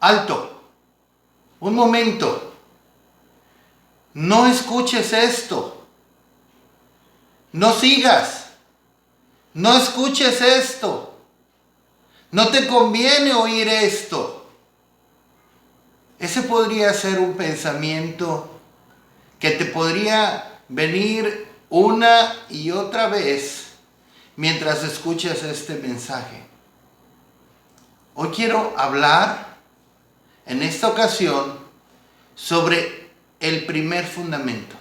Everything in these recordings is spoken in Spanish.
alto, un momento, no escuches esto, no sigas, no escuches esto, no te conviene oír esto. Ese podría ser un pensamiento que te podría venir una y otra vez mientras escuchas este mensaje. Hoy quiero hablar en esta ocasión sobre el primer fundamento,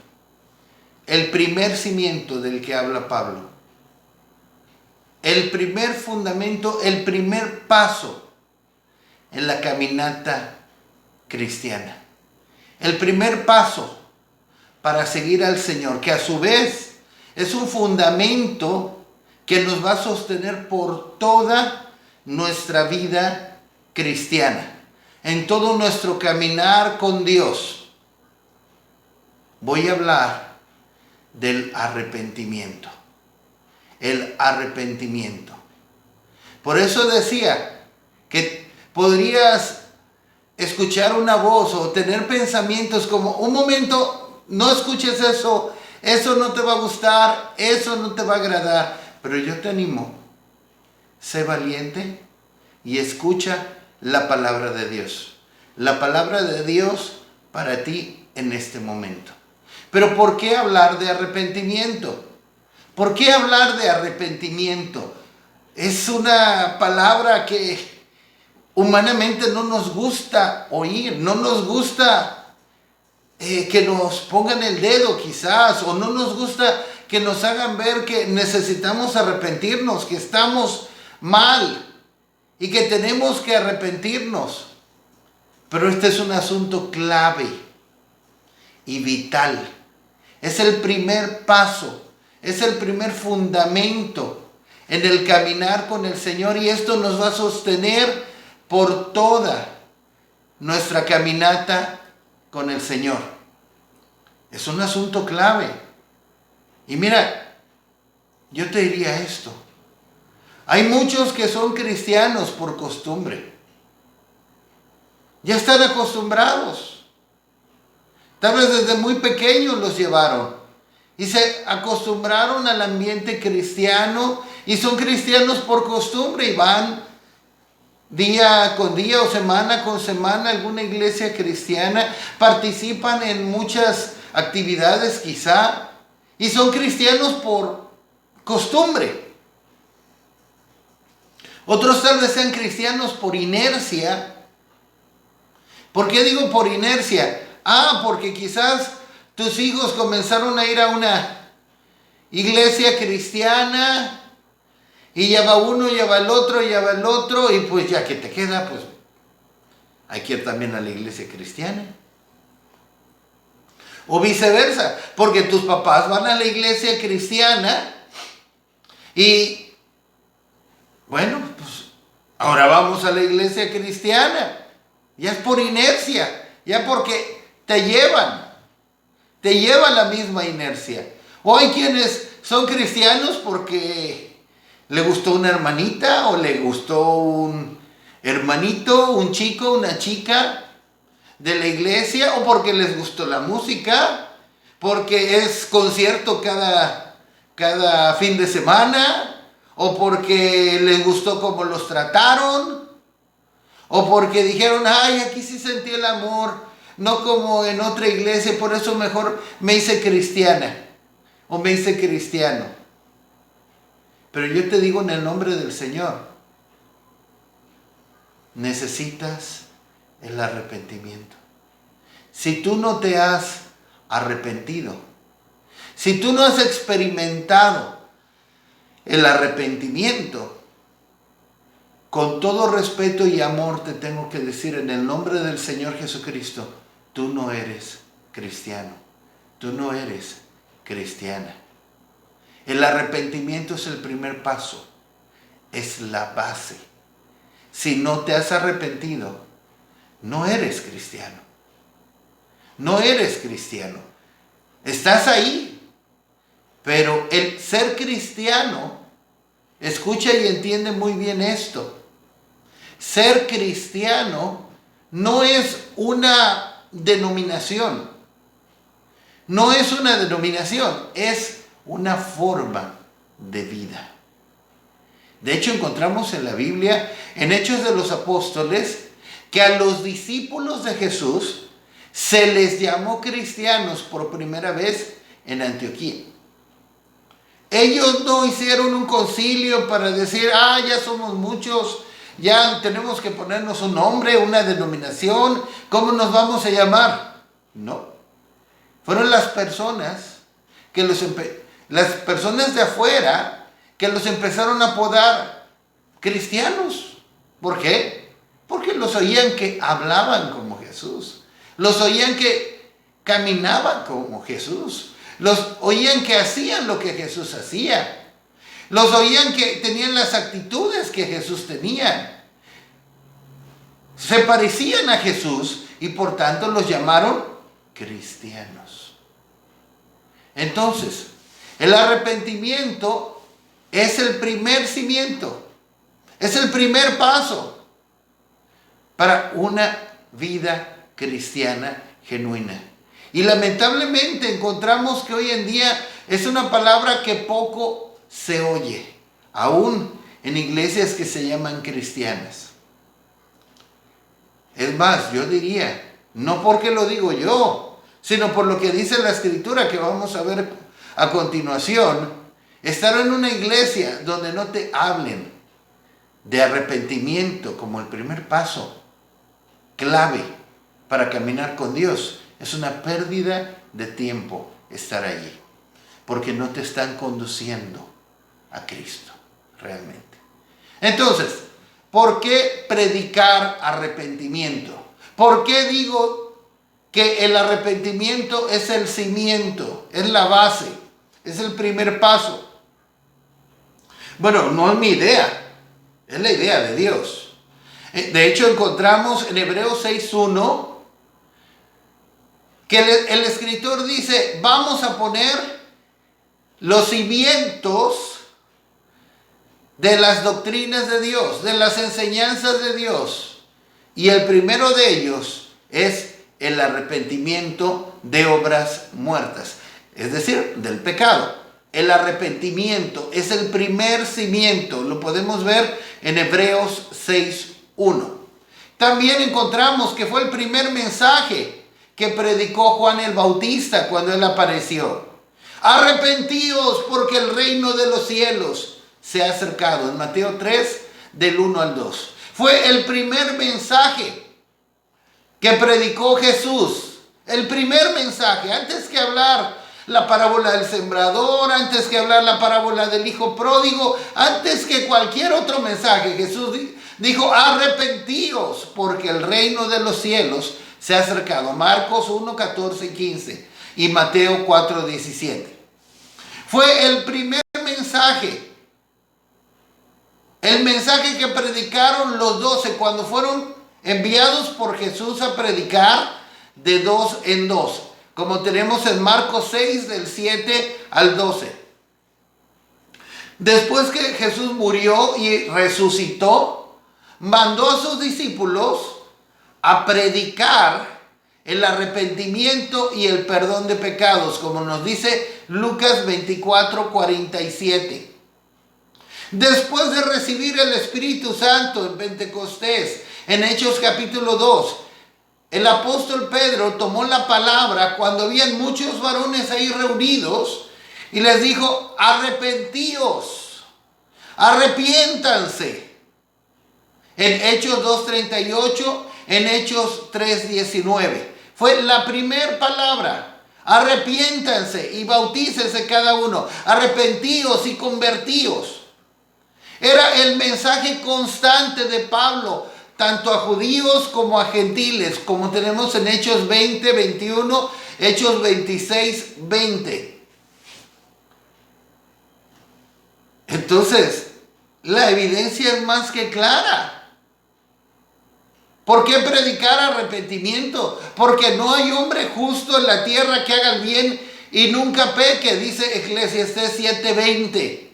el primer cimiento del que habla Pablo. El primer fundamento, el primer paso en la caminata cristiana. El primer paso para seguir al Señor, que a su vez es un fundamento que nos va a sostener por toda nuestra vida cristiana, en todo nuestro caminar con Dios. Voy a hablar del arrepentimiento. El arrepentimiento. Por eso decía que podrías escuchar una voz o tener pensamientos como, un momento, no escuches eso, eso no te va a gustar, eso no te va a agradar. Pero yo te animo, sé valiente y escucha la palabra de Dios. La palabra de Dios para ti en este momento. Pero ¿por qué hablar de arrepentimiento? ¿Por qué hablar de arrepentimiento? Es una palabra que humanamente no nos gusta oír, no nos gusta que nos pongan el dedo quizás, o no nos gusta que nos hagan ver que necesitamos arrepentirnos, que estamos mal y que tenemos que arrepentirnos. Pero este es un asunto clave y vital. Es el primer paso. Es el primer fundamento en el caminar con el Señor, y esto nos va a sostener por toda nuestra caminata con el Señor. Es un asunto clave. Y mira, yo te diría esto. Hay muchos que son cristianos por costumbre. Ya están acostumbrados. Tal vez desde muy pequeños los llevaron. Y se acostumbraron al ambiente cristiano y son cristianos por costumbre y van día con día o semana con semana a alguna iglesia cristiana, participan en muchas actividades quizá y son cristianos por costumbre. Otros tal vez sean cristianos por inercia. ¿Por qué digo por inercia? Porque quizás tus hijos comenzaron a ir a una iglesia cristiana y ya va uno, ya va el otro, ya va el otro, y pues ya que te queda, pues hay que ir también a la iglesia cristiana. O viceversa, porque tus papás van a la iglesia cristiana y bueno, pues ahora vamos a la iglesia cristiana. Ya es por inercia, ya porque te llevan la misma inercia. O hay quienes son cristianos porque le gustó una hermanita o le gustó un hermanito, un chico, una chica de la iglesia, o porque les gustó la música, porque es concierto cada fin de semana, o porque les gustó cómo los trataron, o porque dijeron, ay, aquí sí sentí el amor, no como en otra iglesia, por eso mejor me hice cristiana o me hice cristiano. Pero yo te digo en el nombre del Señor, necesitas el arrepentimiento. Si tú no te has arrepentido, si tú no has experimentado el arrepentimiento, con todo respeto y amor te tengo que decir en el nombre del Señor Jesucristo, tú no eres cristiano, tú no eres cristiana. El arrepentimiento es el primer paso, es la base. Si no te has arrepentido, no eres cristiano. No eres cristiano. Estás ahí, pero el ser cristiano, escucha y entiende muy bien esto. Ser cristiano no es una denominación. No es una denominación, es una forma de vida. De hecho, encontramos en la Biblia, en Hechos de los Apóstoles, que a los discípulos de Jesús se les llamó cristianos por primera vez en Antioquía. Ellos no hicieron un concilio para decir, ya somos muchos, ya tenemos que ponernos un nombre, una denominación, ¿cómo nos vamos a llamar? No. Fueron las personas las personas de afuera que los empezaron a apodar cristianos. ¿Por qué? Porque los oían que hablaban como Jesús. Los oían que caminaban como Jesús. Los oían que hacían lo que Jesús hacía. Los oían que tenían las actitudes que Jesús tenía. Se parecían a Jesús y por tanto los llamaron cristianos. Entonces, el arrepentimiento es el primer cimiento, es el primer paso para una vida cristiana genuina. Y lamentablemente encontramos que hoy en día es una palabra que poco se oye, aún en iglesias que se llaman cristianas. Es más, yo diría, no porque lo digo yo, sino por lo que dice la Escritura que vamos a ver a continuación. Estar en una iglesia donde no te hablen de arrepentimiento como el primer paso clave para caminar con Dios es una pérdida de tiempo estar allí, porque no te están conduciendo a Cristo realmente. Entonces, ¿por qué predicar arrepentimiento? ¿Por qué digo que el arrepentimiento es el cimiento, es la base, es el primer paso? Bueno, no es mi idea, es la idea de Dios. De hecho, encontramos en Hebreos 6:1 que el escritor dice, vamos a poner los cimientos de las doctrinas de Dios, de las enseñanzas de Dios. Y el primero de ellos es el arrepentimiento de obras muertas, es decir, del pecado. El arrepentimiento es el primer cimiento, lo podemos ver en Hebreos 6:1. También encontramos que fue el primer mensaje que predicó Juan el Bautista cuando él apareció. Arrepentíos porque el reino de los cielos se ha acercado. En Mateo 3, del 1 al 2. Fue el primer mensaje que predicó Jesús. El primer mensaje, antes que hablar la parábola del sembrador, antes que hablar la parábola del hijo pródigo, antes que cualquier otro mensaje, Jesús dijo, arrepentíos porque el reino de los cielos se ha acercado. Marcos 1, 14 y 15 y Mateo 4, 17. Fue el primer mensaje. El mensaje que predicaron los 12 cuando fueron enviados por Jesús a predicar de 2 en 2. Como tenemos en Marcos 6 del 7 al 12. Después que Jesús murió y resucitó, mandó a sus discípulos a predicar el arrepentimiento y el perdón de pecados, como nos dice Lucas 24, 47. Después de recibir el Espíritu Santo en Pentecostés, en Hechos capítulo 2, el apóstol Pedro tomó la palabra cuando habían muchos varones ahí reunidos y les dijo, arrepentíos, arrepiéntanse. En Hechos 2:38, en Hechos 3:19. Fue la primera palabra. Arrepiéntanse y bautícense cada uno. Arrepentíos y convertíos. Era el mensaje constante de Pablo, tanto a judíos como a gentiles, como tenemos en Hechos 20, 21, Hechos 26, 20. Entonces, la evidencia es más que clara. ¿Por qué predicar arrepentimiento? Porque no hay hombre justo en la tierra que haga el bien y nunca peque, dice Eclesiastés 7:20.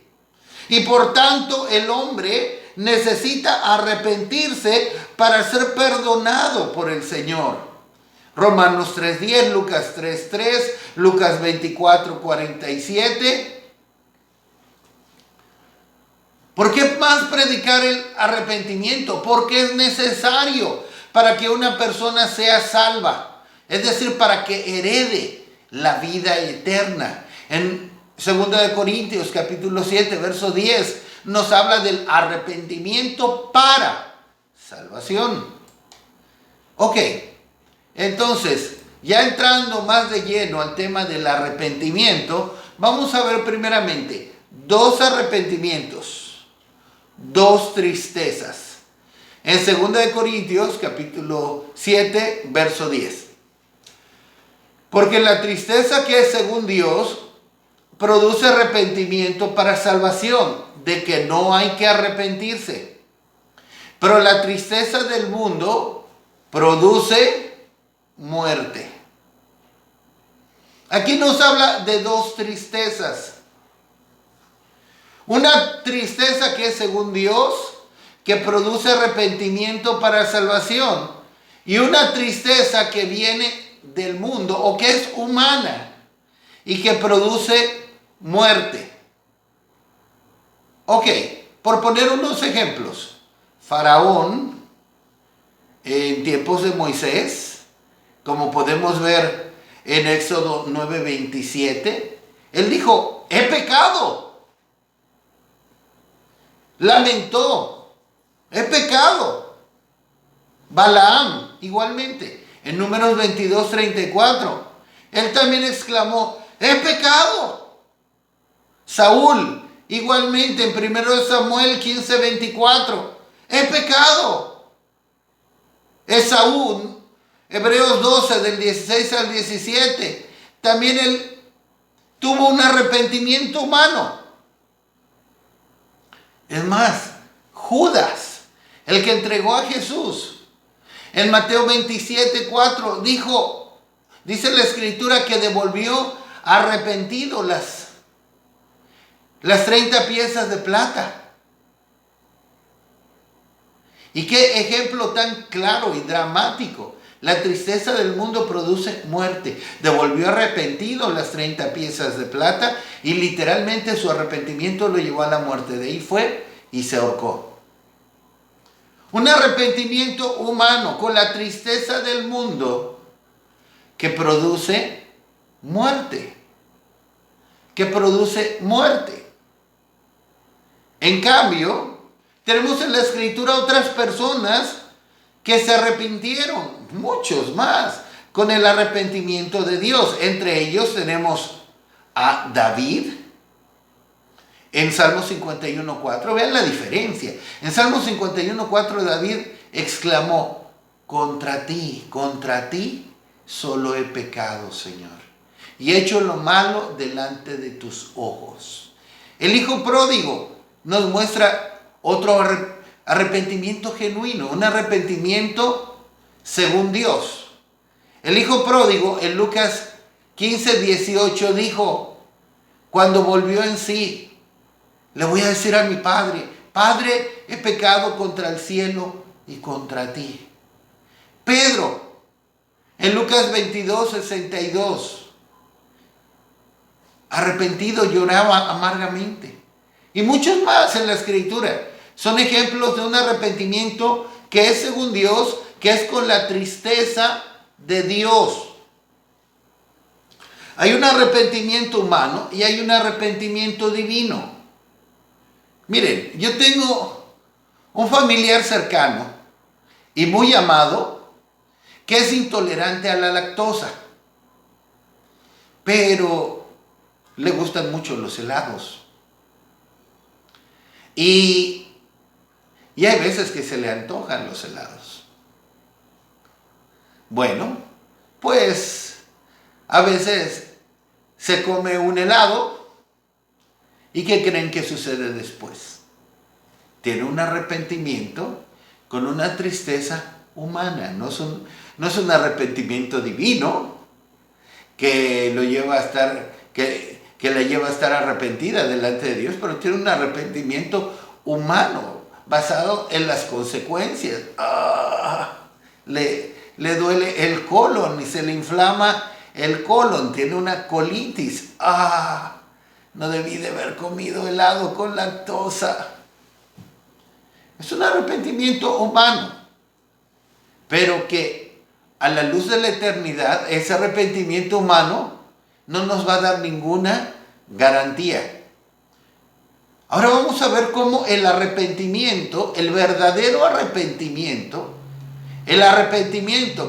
Y por tanto el hombre necesita arrepentirse para ser perdonado por el Señor. Romanos 3:10, Lucas 3:3, Lucas 24:47. ¿Por qué más predicar el arrepentimiento? Porque es necesario para que una persona sea salva. Es decir, para que herede la vida eterna. En 2 Corintios capítulo 7, verso 10, nos habla del arrepentimiento para salvación. Ok, entonces, ya entrando más de lleno al tema del arrepentimiento, vamos a ver primeramente dos arrepentimientos. Dos tristezas. En 2 Corintios capítulo 7, verso 10. Porque la tristeza que es según Dios produce arrepentimiento para salvación, de que no hay que arrepentirse. Pero la tristeza del mundo produce muerte. Aquí nos habla de dos tristezas. Una tristeza que es según Dios, que produce arrepentimiento para salvación. Y una tristeza que viene del mundo o que es humana y que produce muerte. Ok, por poner unos ejemplos. Faraón, en tiempos de Moisés, como podemos ver en Éxodo 9:27, él dijo, he pecado. Lamentó, he pecado. Balaam, igualmente, en Números 22:34, él también exclamó, he pecado. Saúl, igualmente, en 1 Samuel 15:24, he pecado. Esaú, Hebreos 12, del 16 al 17, también él tuvo un arrepentimiento humano. Es más, Judas, el que entregó a Jesús, en Mateo 27:4 dice la escritura que devolvió arrepentido las 30 piezas de plata. Y qué ejemplo tan claro y dramático. La tristeza del mundo produce muerte. Devolvió arrepentido las 30 piezas de plata y literalmente su arrepentimiento lo llevó a la muerte. De ahí fue y se ahorcó. Un arrepentimiento humano con la tristeza del mundo que produce muerte. Que produce muerte. En cambio, tenemos en la escritura otras personas que se arrepintieron, muchos más, con el arrepentimiento de Dios. Entre ellos tenemos a David. En Salmo 51:4, vean la diferencia. En Salmo 51:4 David exclamó, contra ti solo he pecado, Señor, y he hecho lo malo delante de tus ojos. El hijo pródigo nos muestra otro arrepentimiento genuino, un arrepentimiento según Dios. El hijo pródigo en Lucas 15:18 dijo, cuando volvió en sí, le voy a decir a mi padre, Padre, he pecado contra el cielo y contra ti. Pedro, en Lucas 22:62, arrepentido lloraba amargamente. Y muchos más en la escritura. Son ejemplos de un arrepentimiento que es según Dios, que es con la tristeza de Dios. Hay un arrepentimiento humano y hay un arrepentimiento divino. Miren, yo tengo un familiar cercano y muy amado que es intolerante a la lactosa, pero le gustan mucho los helados. Y hay veces que se le antojan los helados. Bueno, pues a veces se come un helado. ¿Y qué creen que sucede después? Tiene un arrepentimiento con una tristeza humana. No es un arrepentimiento divino que lo lleva a estar, que la lleva a estar arrepentida delante de Dios, pero tiene un arrepentimiento humano basado en las consecuencias. Le duele el colon y se le inflama el colon, tiene una colitis. No debí de haber comido helado con lactosa. Es un arrepentimiento humano, pero que a la luz de la eternidad, ese arrepentimiento humano no nos va a dar ninguna garantía. Ahora vamos a ver cómo el arrepentimiento, el verdadero arrepentimiento,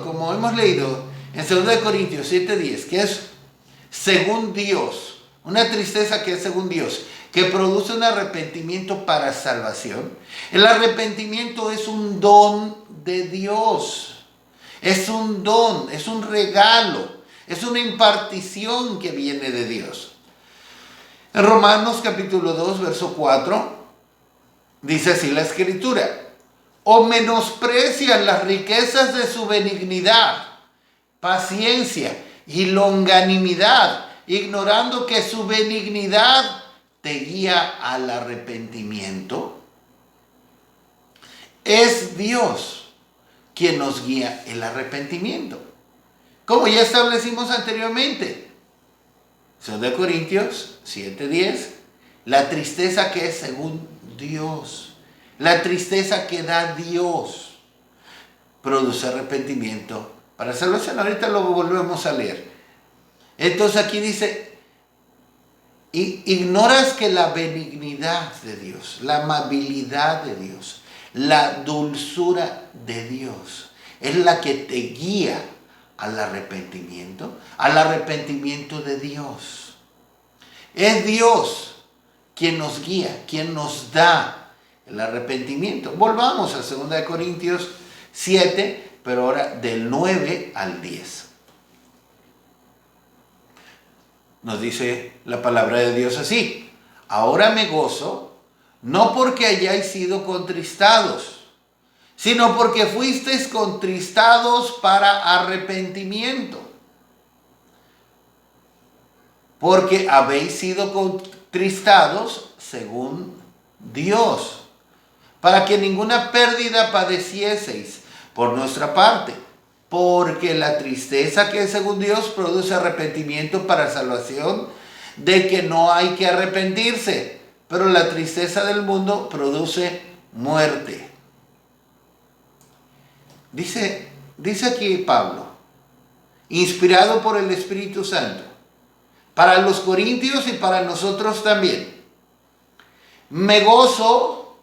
como hemos leído en 2 Corintios 7:10, que es según Dios, una tristeza que es según Dios, que produce un arrepentimiento para salvación. El arrepentimiento es un don de Dios, es un don, es un regalo, es una impartición que viene de Dios. En Romanos capítulo 2, verso 4, dice así la Escritura: o menosprecian las riquezas de su benignidad, paciencia y longanimidad, ignorando que su benignidad te guía al arrepentimiento. Es Dios quien nos guía el arrepentimiento, como ya establecimos anteriormente. 2 Corintios 7:10, la tristeza que es según Dios, la tristeza que da Dios, produce arrepentimiento para salvación. Ahorita lo volvemos a leer. Entonces aquí dice: ignoras que la benignidad de Dios, la amabilidad de Dios, la dulzura de Dios es la que te guía al arrepentimiento de Dios. Es Dios quien nos guía, quien nos da el arrepentimiento. Volvamos a 2 Corintios 7, pero ahora del 9 al 10. Nos dice la palabra de Dios así: ahora me gozo, no porque hayáis sido contristados, sino porque fuisteis contristados para arrepentimiento. Porque habéis sido contristados según Dios, para que ninguna pérdida padecieseis por nuestra parte. Porque la tristeza que es según Dios produce arrepentimiento para salvación, de que no hay que arrepentirse, pero la tristeza del mundo produce muerte. Dice aquí Pablo, inspirado por el Espíritu Santo, para los corintios y para nosotros también: me gozo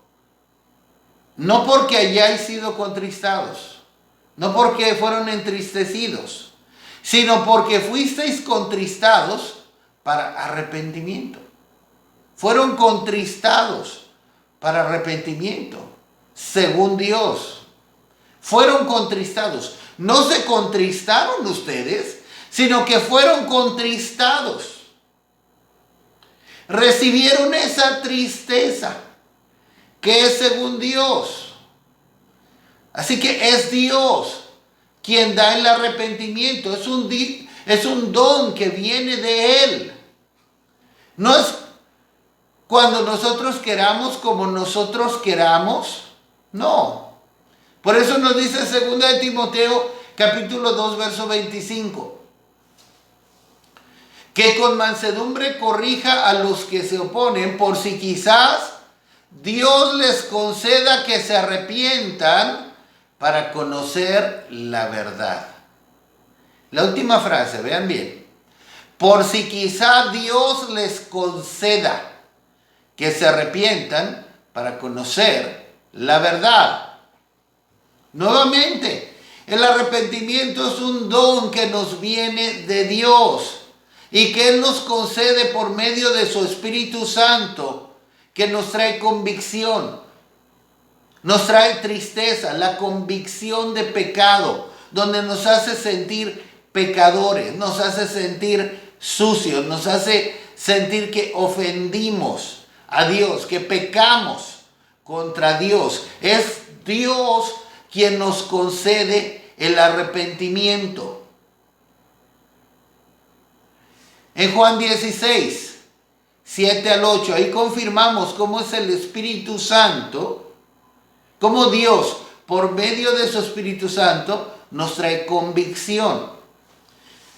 no porque hayáis sido contristados, no porque fueron entristecidos, sino porque fuisteis contristados para arrepentimiento. Fueron contristados para arrepentimiento, según Dios. Fueron contristados. No se contristaron ustedes, sino que fueron contristados. Recibieron esa tristeza que es según Dios. Así que es Dios quien da el arrepentimiento. Es un don que viene de Él. No es cuando nosotros queramos, como nosotros queramos. No. Por eso nos dice 2 Timoteo capítulo 2, verso 25. Que con mansedumbre corrija a los que se oponen, por si quizás Dios les conceda que se arrepientan para conocer la verdad. La última frase, vean bien. Por si quizá Dios les conceda que se arrepientan para conocer la verdad. Nuevamente, el arrepentimiento es un don que nos viene de Dios y que Él nos concede por medio de su Espíritu Santo, que nos trae convicción, nos trae tristeza, la convicción de pecado, donde nos hace sentir pecadores, nos hace sentir sucios, nos hace sentir que ofendimos a Dios, que pecamos contra Dios. Es Dios quien nos concede el arrepentimiento. En Juan 16, 7 al 8, ahí confirmamos cómo es el Espíritu Santo Cómo Dios, por medio de su Espíritu Santo, nos trae convicción.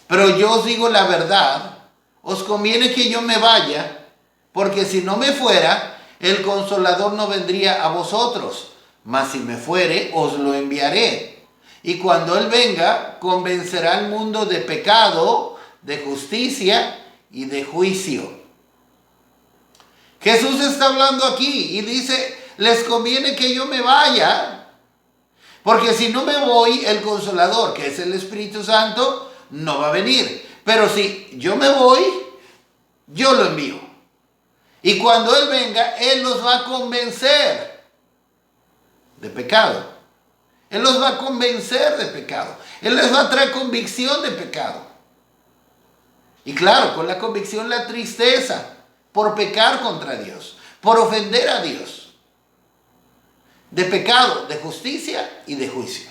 Pero yo os digo la verdad, os conviene que yo me vaya, porque si no me fuera, el Consolador no vendría a vosotros, mas si me fuere, os lo enviaré. Y cuando Él venga, convencerá al mundo de pecado, de justicia y de juicio. Jesús está hablando aquí y dice, les conviene que yo me vaya, porque si no me voy, el Consolador, que es el Espíritu Santo, no va a venir. Pero si yo me voy, yo lo envío. Y cuando Él venga, Él los va a convencer de pecado. Él los va a convencer de pecado. Él les va a traer convicción de pecado. Y claro, con la convicción la tristeza por pecar contra Dios, por ofender a Dios. De pecado, de justicia y de juicio.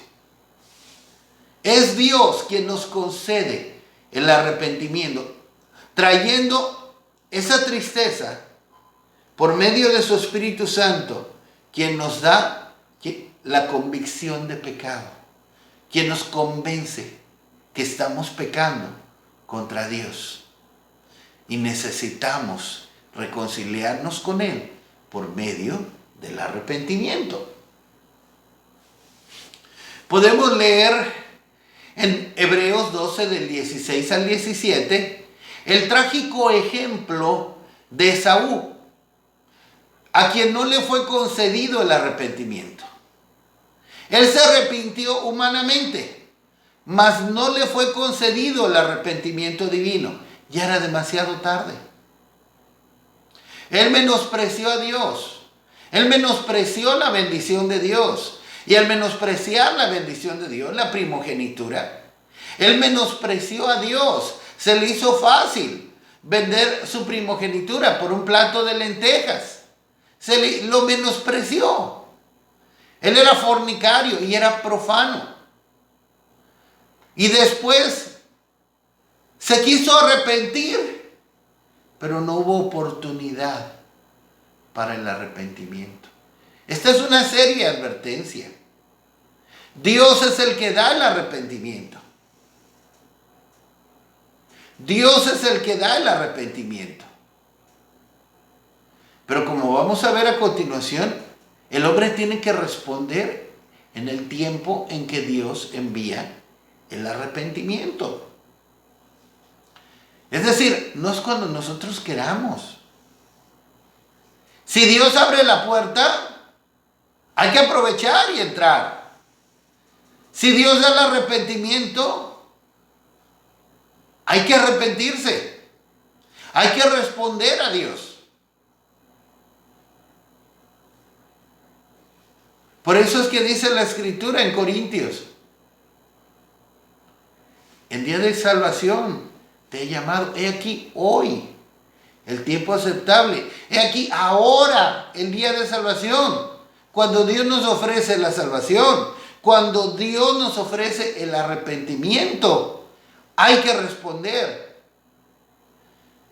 Es Dios quien nos concede el arrepentimiento, trayendo esa tristeza por medio de su Espíritu Santo, quien nos da la convicción de pecado, quien nos convence que estamos pecando contra Dios y necesitamos reconciliarnos con Él por medio del arrepentimiento. Podemos leer en Hebreos 12 del 16 al 17 el trágico ejemplo de Esaú, a quien no le fue concedido el arrepentimiento. Él se arrepintió humanamente, mas no le fue concedido el arrepentimiento divino. Ya era demasiado tarde. Él menospreció a Dios. Él menospreció la bendición de Dios. Y al menospreciar la bendición de Dios, la primogenitura, él menospreció a Dios. Se le hizo fácil vender su primogenitura por un plato de lentejas. Lo menospreció. Él era fornicario y era profano. Y después se quiso arrepentir, pero no hubo oportunidad para el arrepentimiento. Esta es una seria advertencia. Dios es el que da el arrepentimiento. Dios es el que da el arrepentimiento. Pero como vamos a ver a continuación, el hombre tiene que responder en el tiempo en que Dios envía el arrepentimiento. Es decir, no es cuando nosotros queramos. Si Dios abre la puerta, hay que aprovechar y entrar. Si Dios da el arrepentimiento, hay que arrepentirse. Hay que responder a Dios. Por eso es que dice la Escritura en Corintios: en día de salvación te he llamado, he aquí hoy el tiempo aceptable, he aquí ahora el día de salvación. Cuando Dios nos ofrece la salvación, cuando Dios nos ofrece el arrepentimiento, hay que responder.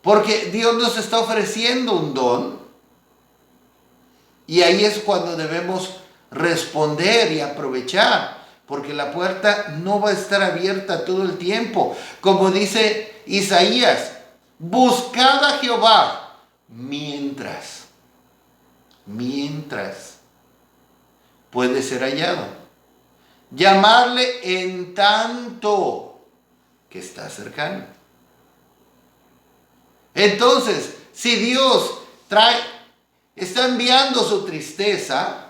Porque Dios nos está ofreciendo un don, y ahí es cuando debemos responder y aprovechar, porque la puerta no va a estar abierta todo el tiempo. Como dice Isaías: buscad a Jehová mientras puede ser hallado. Llamarle en tanto que está cercano. Entonces, si Dios está enviando su tristeza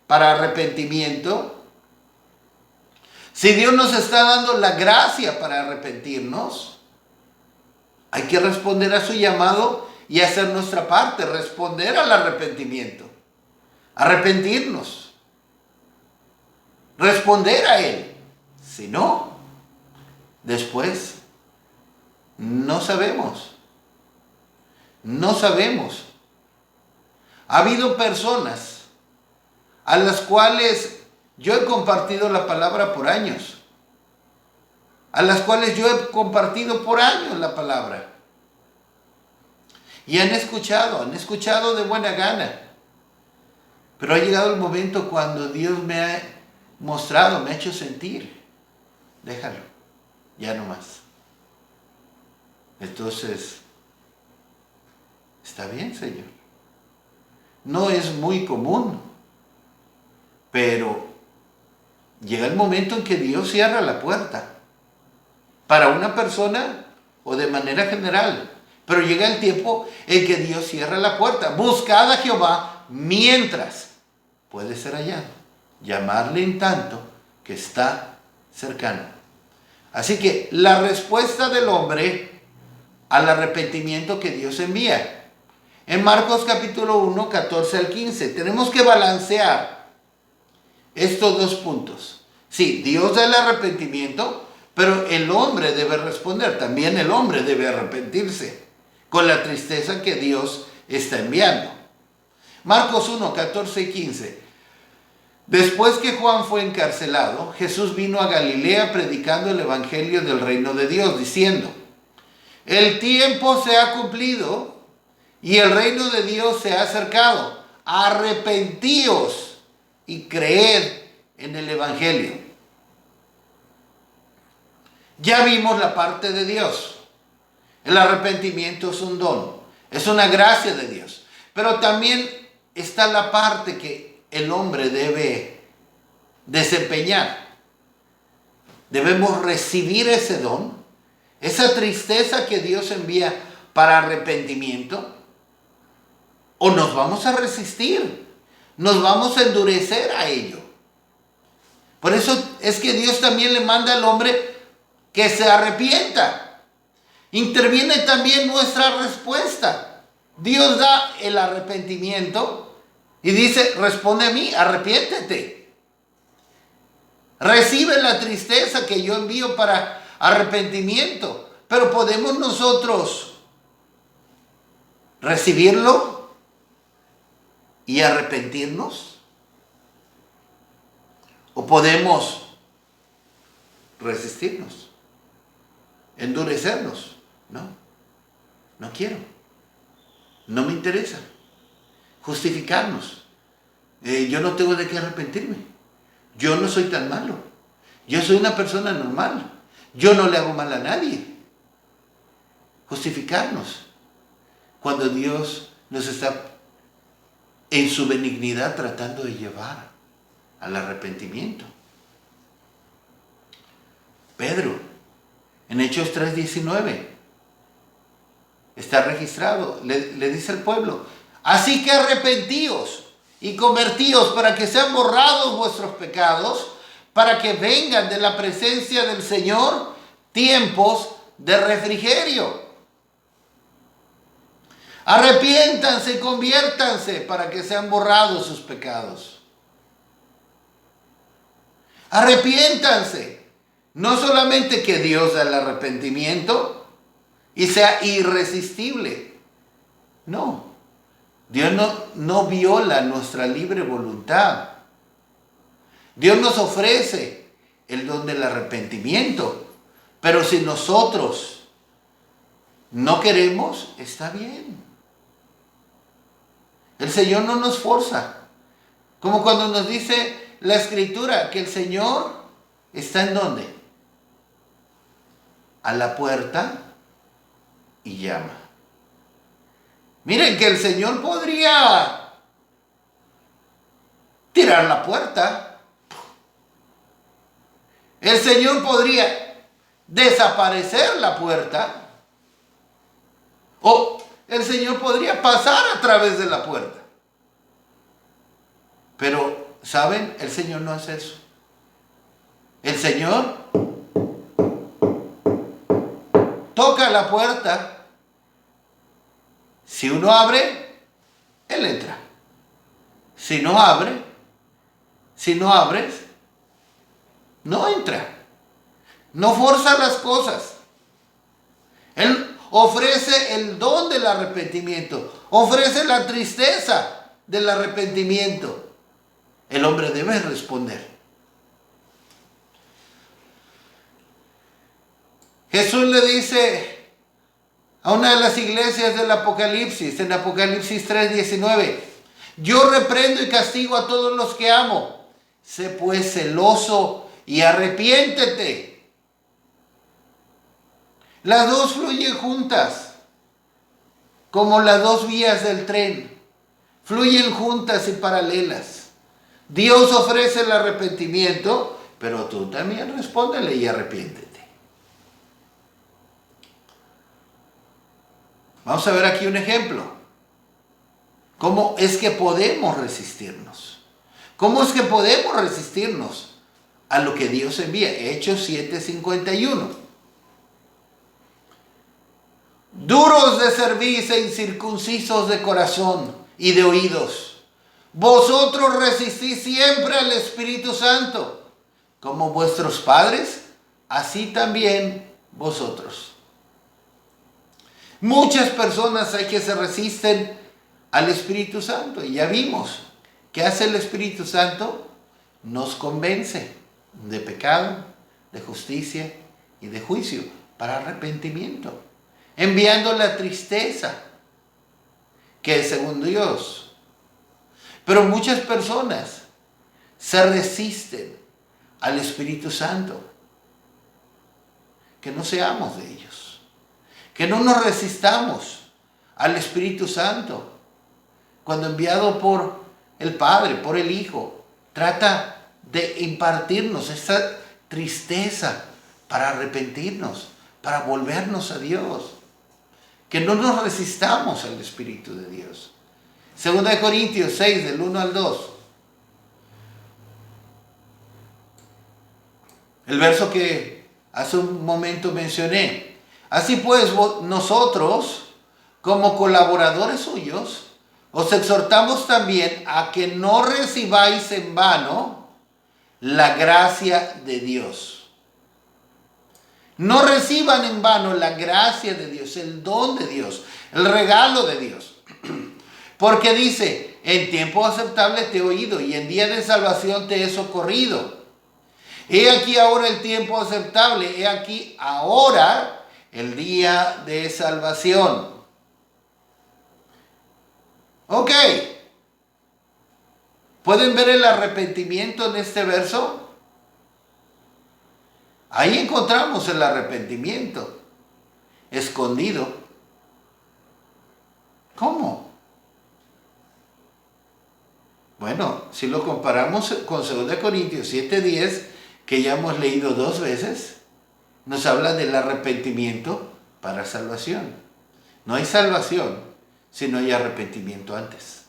para arrepentimiento, si Dios nos está dando la gracia para arrepentirnos, hay que responder a su llamado y hacer nuestra parte, responder al arrepentimiento, arrepentirnos, responder a Él. Si no, después no sabemos. Ha habido personas a las cuales yo he compartido la palabra por años, a las cuales yo he compartido por años la palabra, y han escuchado de buena gana, Pero ha llegado el momento cuando Dios me ha mostrado, me ha hecho sentir. Déjalo, ya no más. Entonces, está bien, Señor. No es muy común, pero llega el momento en que Dios cierra la puerta. Para una persona o de manera general. Pero llega el tiempo en que Dios cierra la puerta. Buscad a Jehová mientras puede ser hallado. Llamarle en tanto que está cercano. Así que la respuesta del hombre al arrepentimiento que Dios envía. En Marcos capítulo 1, 14 al 15. Tenemos que balancear estos dos puntos. Sí, Dios da el arrepentimiento, pero el hombre debe responder. También el hombre debe arrepentirse con la tristeza que Dios está enviando. Marcos 1, 14 y 15. Después que Juan fue encarcelado, Jesús vino a Galilea predicando el evangelio del reino de Dios, diciendo: el tiempo se ha cumplido y el reino de Dios se ha acercado. Arrepentíos y creed en el evangelio. Ya vimos la parte de Dios. El arrepentimiento es un don, es una gracia de Dios. Pero también está la parte que el hombre debe desempeñar. Debemos recibir ese don, esa tristeza que Dios envía para arrepentimiento, o nos vamos a resistir, nos vamos a endurecer a ello. Por eso es que Dios también le manda al hombre que se arrepienta. Interviene también nuestra respuesta. Dios da el arrepentimiento y dice: responde a mí, arrepiéntete. Recibe la tristeza que yo envío para arrepentimiento. Pero ¿podemos nosotros recibirlo y arrepentirnos? ¿O podemos resistirnos, endurecernos? No quiero, no me interesa. Justificarnos. Yo no tengo de qué arrepentirme. Yo no soy tan malo. Yo soy una persona normal. Yo no le hago mal a nadie. Justificarnos cuando Dios nos está en su benignidad tratando de llevar al arrepentimiento. Pedro, en Hechos 3:19, está registrado, le dice al pueblo: así que arrepentíos y convertíos para que sean borrados vuestros pecados, para que vengan de la presencia del Señor tiempos de refrigerio. Arrepiéntanse y conviértanse para que sean borrados sus pecados. Arrepiéntanse. No solamente que Dios da el arrepentimiento y sea irresistible. No. Dios no viola nuestra libre voluntad. Dios nos ofrece el don del arrepentimiento. Pero si nosotros no queremos, está bien. El Señor no nos forza. Como cuando nos dice la Escritura que el Señor está ¿en dónde? A la puerta y llama. Miren que el Señor podría tirar la puerta. El Señor podría desaparecer la puerta. O el Señor podría pasar a través de la puerta. Pero, ¿saben? El Señor no hace eso. El Señor toca la puerta. Si uno abre, Él entra. Si no abres, no entra. No forza las cosas. Él ofrece el don del arrepentimiento. Ofrece la tristeza del arrepentimiento. El hombre debe responder. Jesús le dice a una de las iglesias del Apocalipsis, en Apocalipsis 3:19, Yo reprendo y castigo a todos los que amo. Sé pues celoso y arrepiéntete. Las dos fluyen juntas, como las dos vías del tren. Fluyen juntas y paralelas. Dios ofrece el arrepentimiento, pero tú también respóndele y arrepiéntete. Vamos a ver aquí un ejemplo. ¿Cómo es que podemos resistirnos? ¿Cómo es que podemos resistirnos a lo que Dios envía? Hechos 7:51. Duros de cerviz e incircuncisos de corazón y de oídos, vosotros resistís siempre al Espíritu Santo, como vuestros padres, así también vosotros. Muchas personas hay que se resisten al Espíritu Santo, y ya vimos que hace el Espíritu Santo, nos convence de pecado, de justicia y de juicio para arrepentimiento, enviando la tristeza que es según Dios. Pero muchas personas se resisten al Espíritu Santo. Que no seamos de ellos, que no nos resistamos al Espíritu Santo cuando enviado por el Padre, por el Hijo, trata de impartirnos esa tristeza para arrepentirnos, para volvernos a Dios. Que no nos resistamos al Espíritu de Dios. 2 Corintios 6, del 1 al 2. El verso que hace un momento mencioné. Así pues, nosotros, como colaboradores suyos, os exhortamos también a que no recibáis en vano la gracia de Dios. No reciban en vano la gracia de Dios, el don de Dios, el regalo de Dios. Porque dice, en tiempo aceptable te he oído y en día de salvación te he socorrido. He aquí ahora el tiempo aceptable, he aquí ahora el día de salvación. Ok. ¿Pueden ver el arrepentimiento en este verso? Ahí encontramos el arrepentimiento escondido. ¿Cómo? Bueno, si lo comparamos con 2 Corintios 7:10, que ya hemos leído 2 veces, nos habla del arrepentimiento para salvación. No hay salvación si no hay arrepentimiento antes.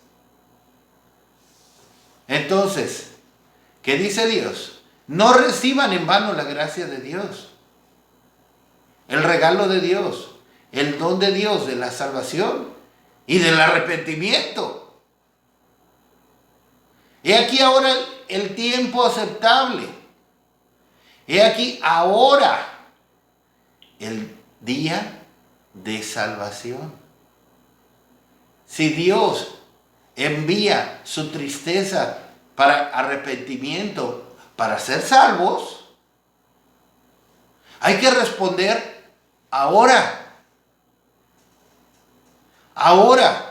Entonces, ¿qué dice Dios? No reciban en vano la gracia de Dios, el regalo de Dios, el don de Dios de la salvación y del arrepentimiento. He aquí ahora el tiempo aceptable. He aquí ahora el día de salvación. Si Dios envía su tristeza para arrepentimiento, para ser salvos, hay que responder ahora. Ahora.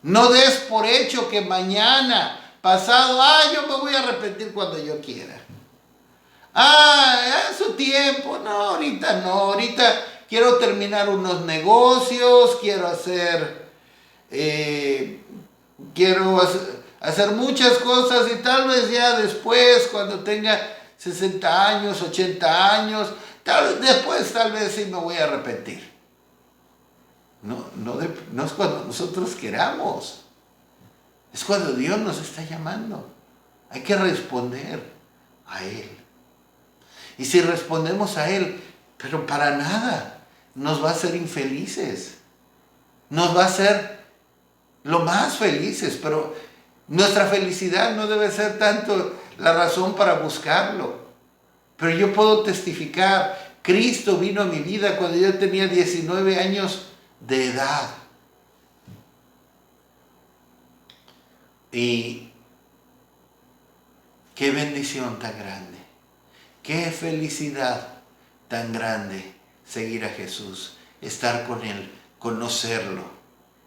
No des por hecho que mañana, pasado, yo me voy a arrepentir cuando yo quiera. A su tiempo, no, ahorita no, ahorita quiero terminar unos negocios, quiero hacer muchas cosas y tal vez ya después, cuando tenga 60 años, 80 años, después tal vez sí me voy a arrepentir. No es cuando nosotros queramos, es cuando Dios nos está llamando. Hay que responder a Él. Y si respondemos a Él, pero para nada, nos va a hacer infelices. Nos va a hacer lo más felices, pero nuestra felicidad no debe ser tanto la razón para buscarlo. Pero yo puedo testificar, Cristo vino a mi vida cuando yo tenía 19 años de edad. Y qué bendición tan grande, qué felicidad tan grande seguir a Jesús, estar con Él, conocerlo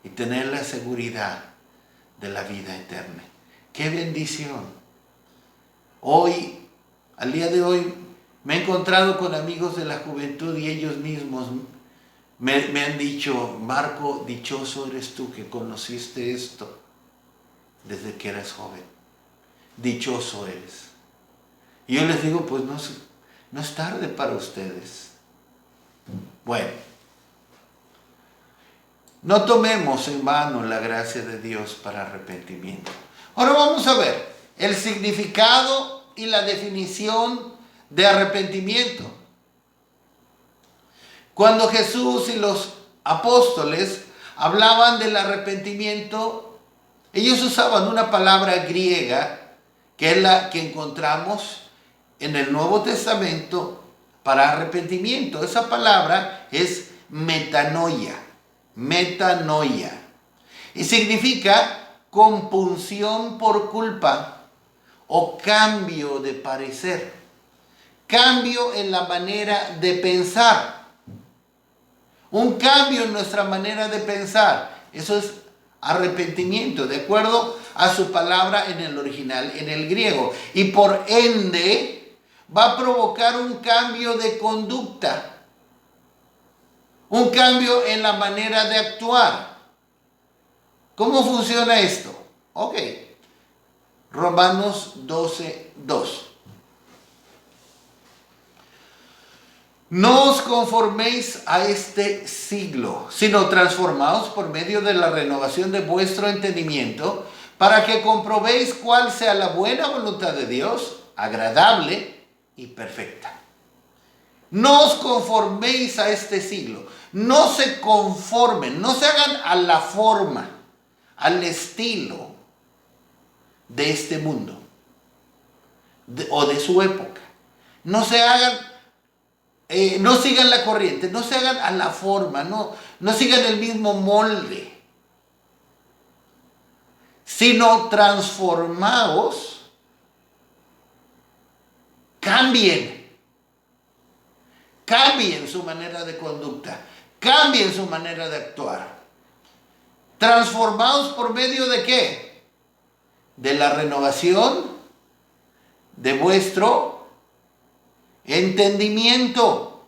y tener la seguridad de la vida eterna. ¡Qué bendición! Hoy, al día de hoy, me he encontrado con amigos de la juventud y ellos mismos me han dicho: Marco, dichoso eres tú que conociste esto desde que eras joven. Dichoso eres. Y yo les digo, pues no es tarde para ustedes. Bueno, no tomemos en vano la gracia de Dios para arrepentimiento. Ahora vamos a ver el significado y la definición de arrepentimiento. Cuando Jesús y los apóstoles hablaban del arrepentimiento, ellos usaban una palabra griega que es la que encontramos en el Nuevo Testamento para arrepentimiento. Esa palabra es metanoia. Metanoia. Y significa compunción por culpa o cambio de parecer. Cambio en la manera de pensar. Un cambio en nuestra manera de pensar. Eso es arrepentimiento, de acuerdo a su palabra en el original, en el griego. Y por ende, va a provocar un cambio de conducta. Un cambio en la manera de actuar. ¿Cómo funciona esto? Ok. Romanos 12:2. No os conforméis a este siglo, sino transformaos por medio de la renovación de vuestro entendimiento, para que comprobéis cuál sea la buena voluntad de Dios, agradable y perfecta. No os conforméis a este siglo. No se conformen, no se hagan a la forma, al estilo de este mundo o de su época. No se hagan, no sigan la corriente, no se hagan a la forma, no sigan el mismo molde, sino transformaos, cambien su manera de conducta, cambien su manera de actuar. Transformaos por medio de ¿qué? De la renovación de vuestro entendimiento.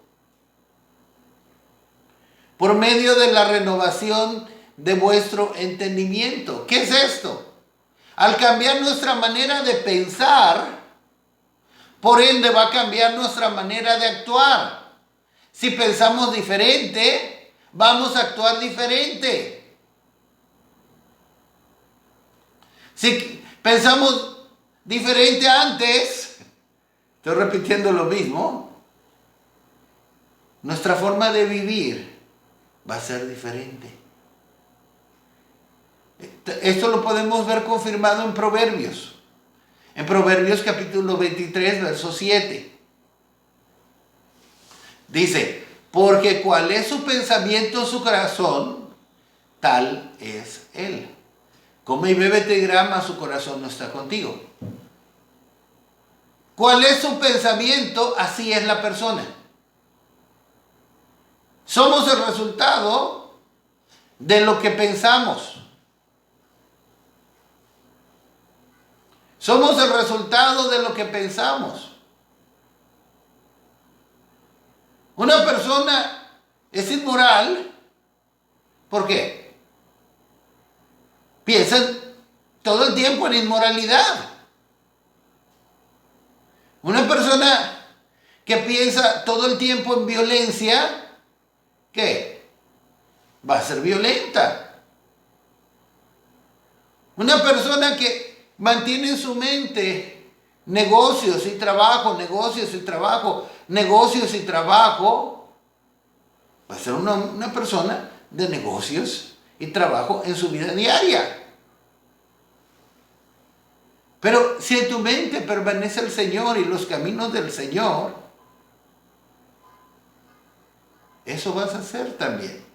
Por medio de la renovación de vuestro entendimiento. ¿Qué es esto? Al cambiar nuestra manera de pensar, por ende va a cambiar nuestra manera de actuar. Si pensamos diferente, vamos a actuar diferente. Si pensamos diferente antes, estoy repitiendo lo mismo, nuestra forma de vivir va a ser diferente. Esto lo podemos ver confirmado en Proverbios. En Proverbios capítulo 23, verso 7. Dice, porque cuál es su pensamiento en su corazón, tal es él. Come y bébete grama, su corazón no está contigo. ¿Cuál es su pensamiento? Así es la persona. Somos el resultado de lo que pensamos. Somos el resultado de lo que pensamos. Una persona es inmoral. ¿Por qué? Piensa todo el tiempo en inmoralidad. Una persona que piensa todo el tiempo en violencia, ¿qué? Va a ser violenta. Una persona que mantiene en su mente negocios y trabajo, negocios y trabajo, negocios y trabajo, va a ser una persona de negocios y trabajo en su vida diaria. Pero si en tu mente permanece el Señor y los caminos del Señor, eso vas a hacer también.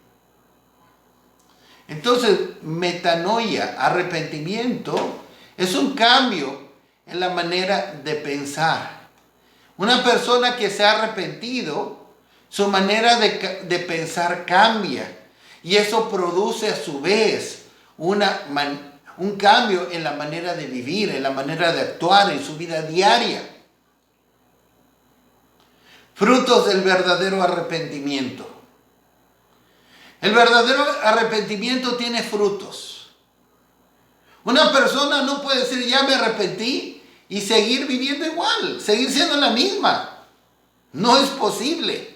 Entonces, metanoia, arrepentimiento, es un cambio en la manera de pensar. Una persona que se ha arrepentido, su manera de pensar cambia. Y eso produce a su vez una un cambio en la manera de vivir, en la manera de actuar, en su vida diaria. Frutos del verdadero arrepentimiento. El verdadero arrepentimiento tiene frutos. Una persona no puede decir, ya me arrepentí, y seguir viviendo igual, seguir siendo la misma. No es posible.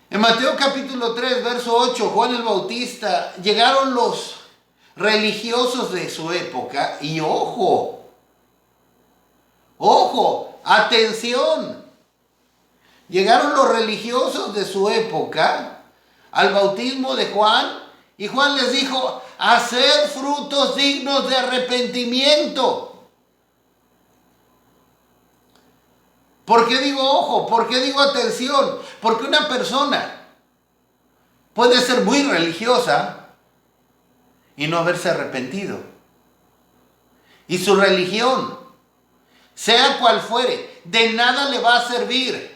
En Mateo capítulo 3, verso 8, Juan el Bautista, llegaron los religiosos de su época y ojo, atención. Llegaron los religiosos de su época al bautismo de Juan y Juan les dijo, haced frutos dignos de arrepentimiento. ¿Por qué digo ojo? ¿Por qué digo atención? Porque una persona puede ser muy religiosa y no haberse arrepentido. Y su religión, sea cual fuere, de nada le va a servir.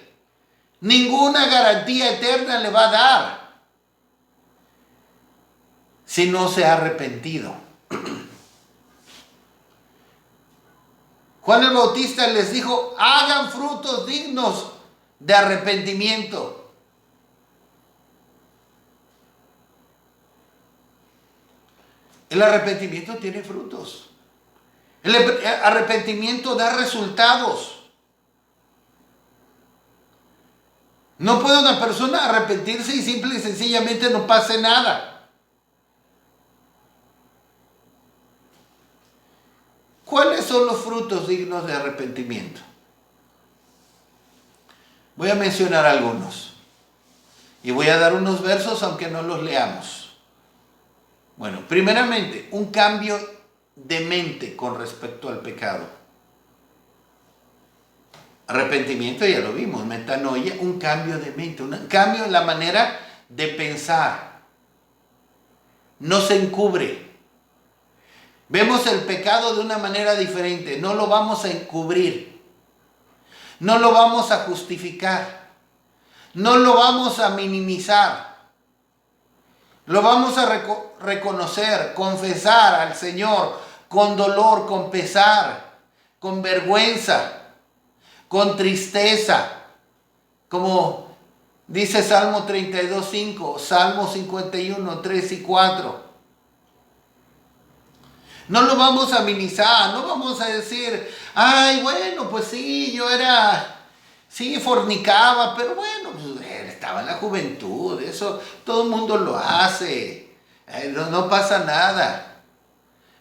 Ninguna garantía eterna le va a dar si no se ha arrepentido. Juan el Bautista les dijo, hagan frutos dignos de arrepentimiento. El arrepentimiento tiene frutos. El arrepentimiento da resultados. No puede una persona arrepentirse y simple y sencillamente no pase nada. ¿Cuáles son los frutos dignos de arrepentimiento? Voy a mencionar algunos. Y voy a dar unos versos aunque no los leamos. Bueno, primeramente, un cambio de mente con respecto al pecado. Arrepentimiento ya lo vimos, metanoia, un cambio de mente, un cambio en la manera de pensar. No se encubre. Vemos el pecado de una manera diferente, no lo vamos a encubrir, no lo vamos a justificar, no lo vamos a minimizar, lo vamos a reconocer, confesar al Señor con dolor, con pesar, con vergüenza, con tristeza, como dice Salmo 32:5, Salmo 51, 3 y 4. No lo vamos a minimizar, no vamos a decir, ay, bueno, pues sí, sí, fornicaba, pero bueno, pues, estaba en la juventud, eso todo el mundo lo hace, no pasa nada,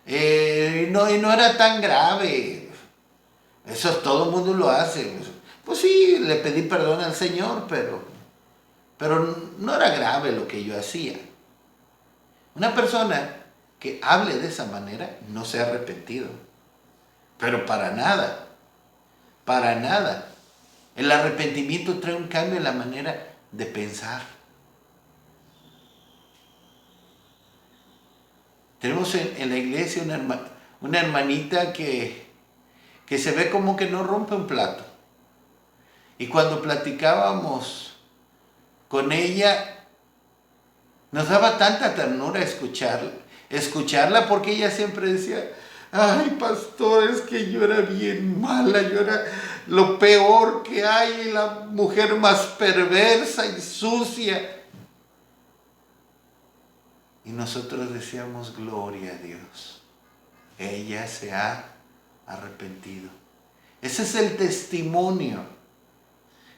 y no era tan grave, eso todo el mundo lo hace. Pues sí, le pedí perdón al Señor, pero no era grave lo que yo hacía. Una persona que hable de esa manera no se ha arrepentido, pero para nada, para nada. El arrepentimiento trae un cambio en la manera de pensar. Tenemos en la iglesia una hermanita que se ve como que no rompe un plato, y cuando platicábamos con ella nos daba tanta ternura escucharla, porque ella siempre decía, ay, pastor, es que yo era bien mala, yo era lo peor que hay, la mujer más perversa y sucia. Y nosotros decíamos, gloria a Dios, ella se ha arrepentido. Ese es el testimonio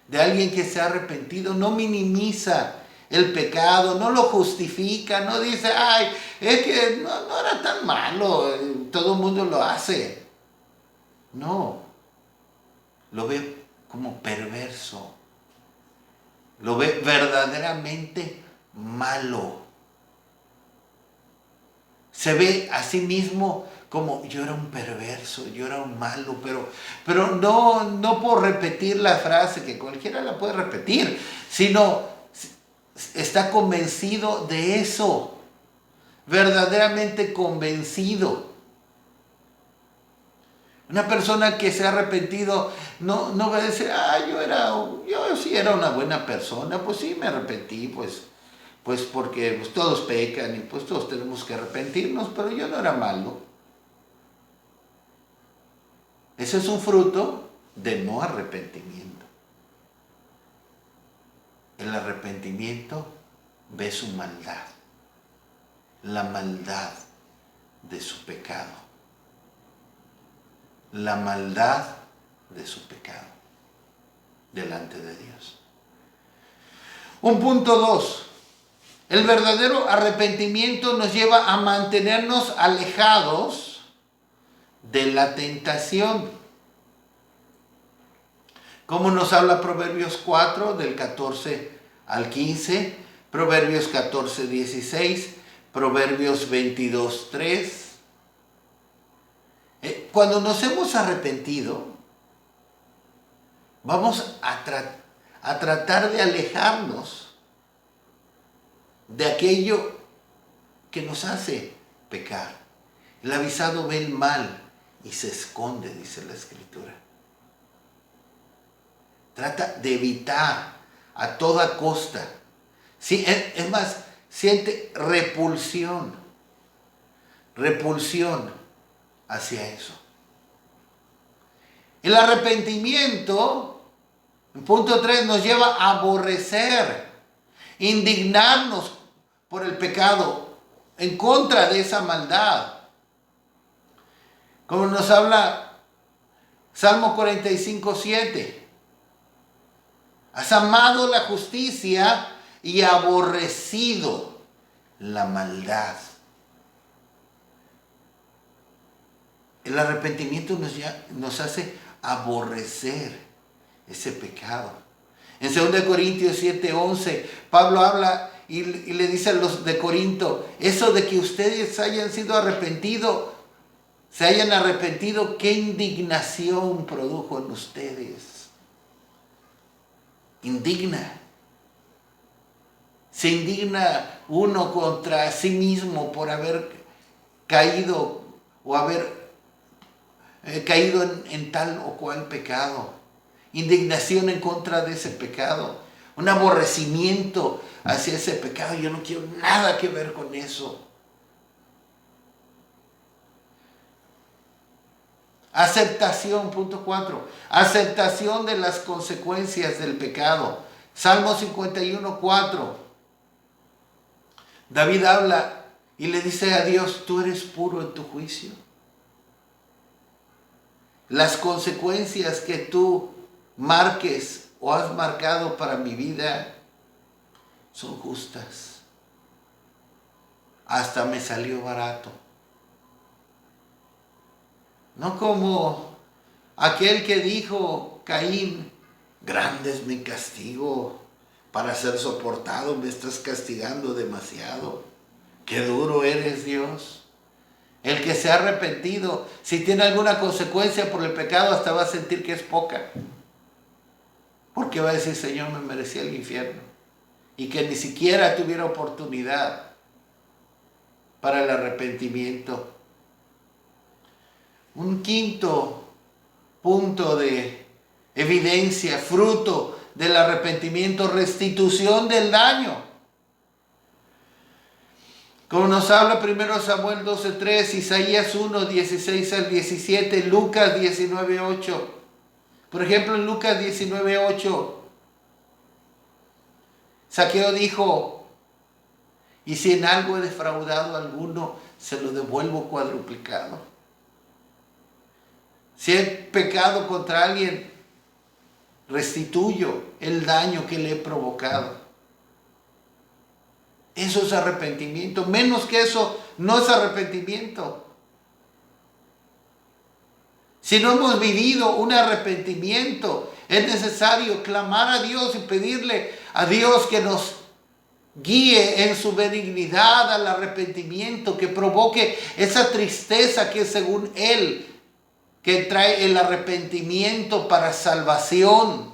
de alguien que se ha arrepentido. No minimiza el pecado, no lo justifica, no dice, ay, es que no era tan malo, todo el mundo lo hace. No, lo ve como perverso, lo ve verdaderamente malo. Se ve a sí mismo como, yo era un perverso, yo era un malo, pero no por repetir la frase, que cualquiera la puede repetir, sino está convencido de eso, verdaderamente convencido. Una persona que se ha arrepentido no va a decir, yo sí era una buena persona, pues sí me arrepentí, pues pues porque pues, todos pecan y pues todos tenemos que arrepentirnos, pero yo no era malo. Ese es un fruto de no arrepentimiento. El arrepentimiento ve su maldad, la maldad de su pecado, la maldad de su pecado delante de Dios. Un punto 2. El verdadero arrepentimiento nos lleva a mantenernos alejados de la tentación. Como nos habla Proverbios 4, del 14 al 15, Proverbios 14, 16, Proverbios 22, 3. Cuando nos hemos arrepentido, vamos a tratar de alejarnos de aquello que nos hace pecar. El avisado ve el mal y se esconde, dice la Escritura. Trata de evitar a toda costa. Sí, es más, siente repulsión hacia eso. El arrepentimiento, en punto 3, nos lleva a aborrecer, indignarnos por el pecado, en contra de esa maldad. Como nos habla Salmo 45, 7. Has amado la justicia y aborrecido la maldad. El arrepentimiento nos hace aborrecer ese pecado. En 2 Corintios 7:11, Pablo habla y le dice a los de Corinto, eso de que ustedes se hayan arrepentido, qué indignación produjo en ustedes. Indigna. Se indigna uno contra sí mismo por haber caído o haber caído en tal o cual pecado. Indignación en contra de ese pecado. Un aborrecimiento hacia ese pecado. Yo no quiero nada que ver con eso. Aceptación, punto 4. Aceptación de las consecuencias del pecado. Salmo 51, 4. David habla y le dice a Dios, tú eres puro en tu juicio. Las consecuencias que tú marques o has marcado para mi vida son justas. Hasta me salió barato. No como aquel que dijo Caín, grande es mi castigo para ser soportado, me estás castigando demasiado. Qué duro eres, Dios. El que se ha arrepentido, si tiene alguna consecuencia por el pecado, hasta va a sentir que es poca. Porque va a decir, Señor, me merecía el infierno. Y que ni siquiera tuviera oportunidad para el arrepentimiento. Un quinto punto de evidencia, fruto del arrepentimiento, restitución del daño. Como nos habla 1 Samuel 12:3, Isaías 1, 16 al 17, Lucas 19:8. Por ejemplo, en Lucas 19:8, Zaqueo dijo, y si en algo he defraudado a alguno, se lo devuelvo cuadruplicado. Si he pecado contra alguien, restituyo el daño que le he provocado. Eso es arrepentimiento. Menos que eso no es arrepentimiento. Si no hemos vivido un arrepentimiento, es necesario clamar a Dios y pedirle a Dios que nos guíe en su benignidad al arrepentimiento, que provoque esa tristeza que según Él, que trae el arrepentimiento para salvación.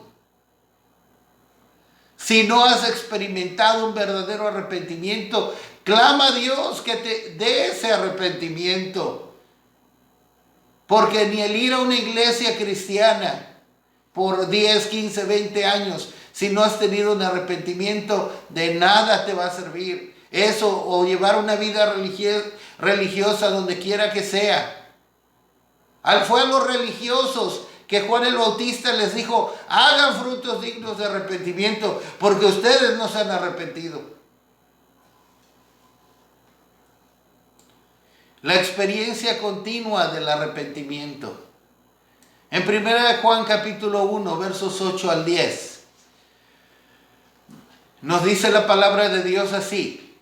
Si no has experimentado un verdadero arrepentimiento, clama a Dios que te dé ese arrepentimiento. Porque ni el ir a una iglesia cristiana por 10, 15, 20 años si no has tenido un arrepentimiento, de nada te va a servir eso, o llevar una vida religiosa donde quiera que sea. Fue a los religiosos que Juan el Bautista les dijo: hagan frutos dignos de arrepentimiento, porque ustedes no se han arrepentido. La experiencia continua del arrepentimiento. En 1 Juan capítulo 1, versos 8 al 10, nos dice la palabra de Dios así: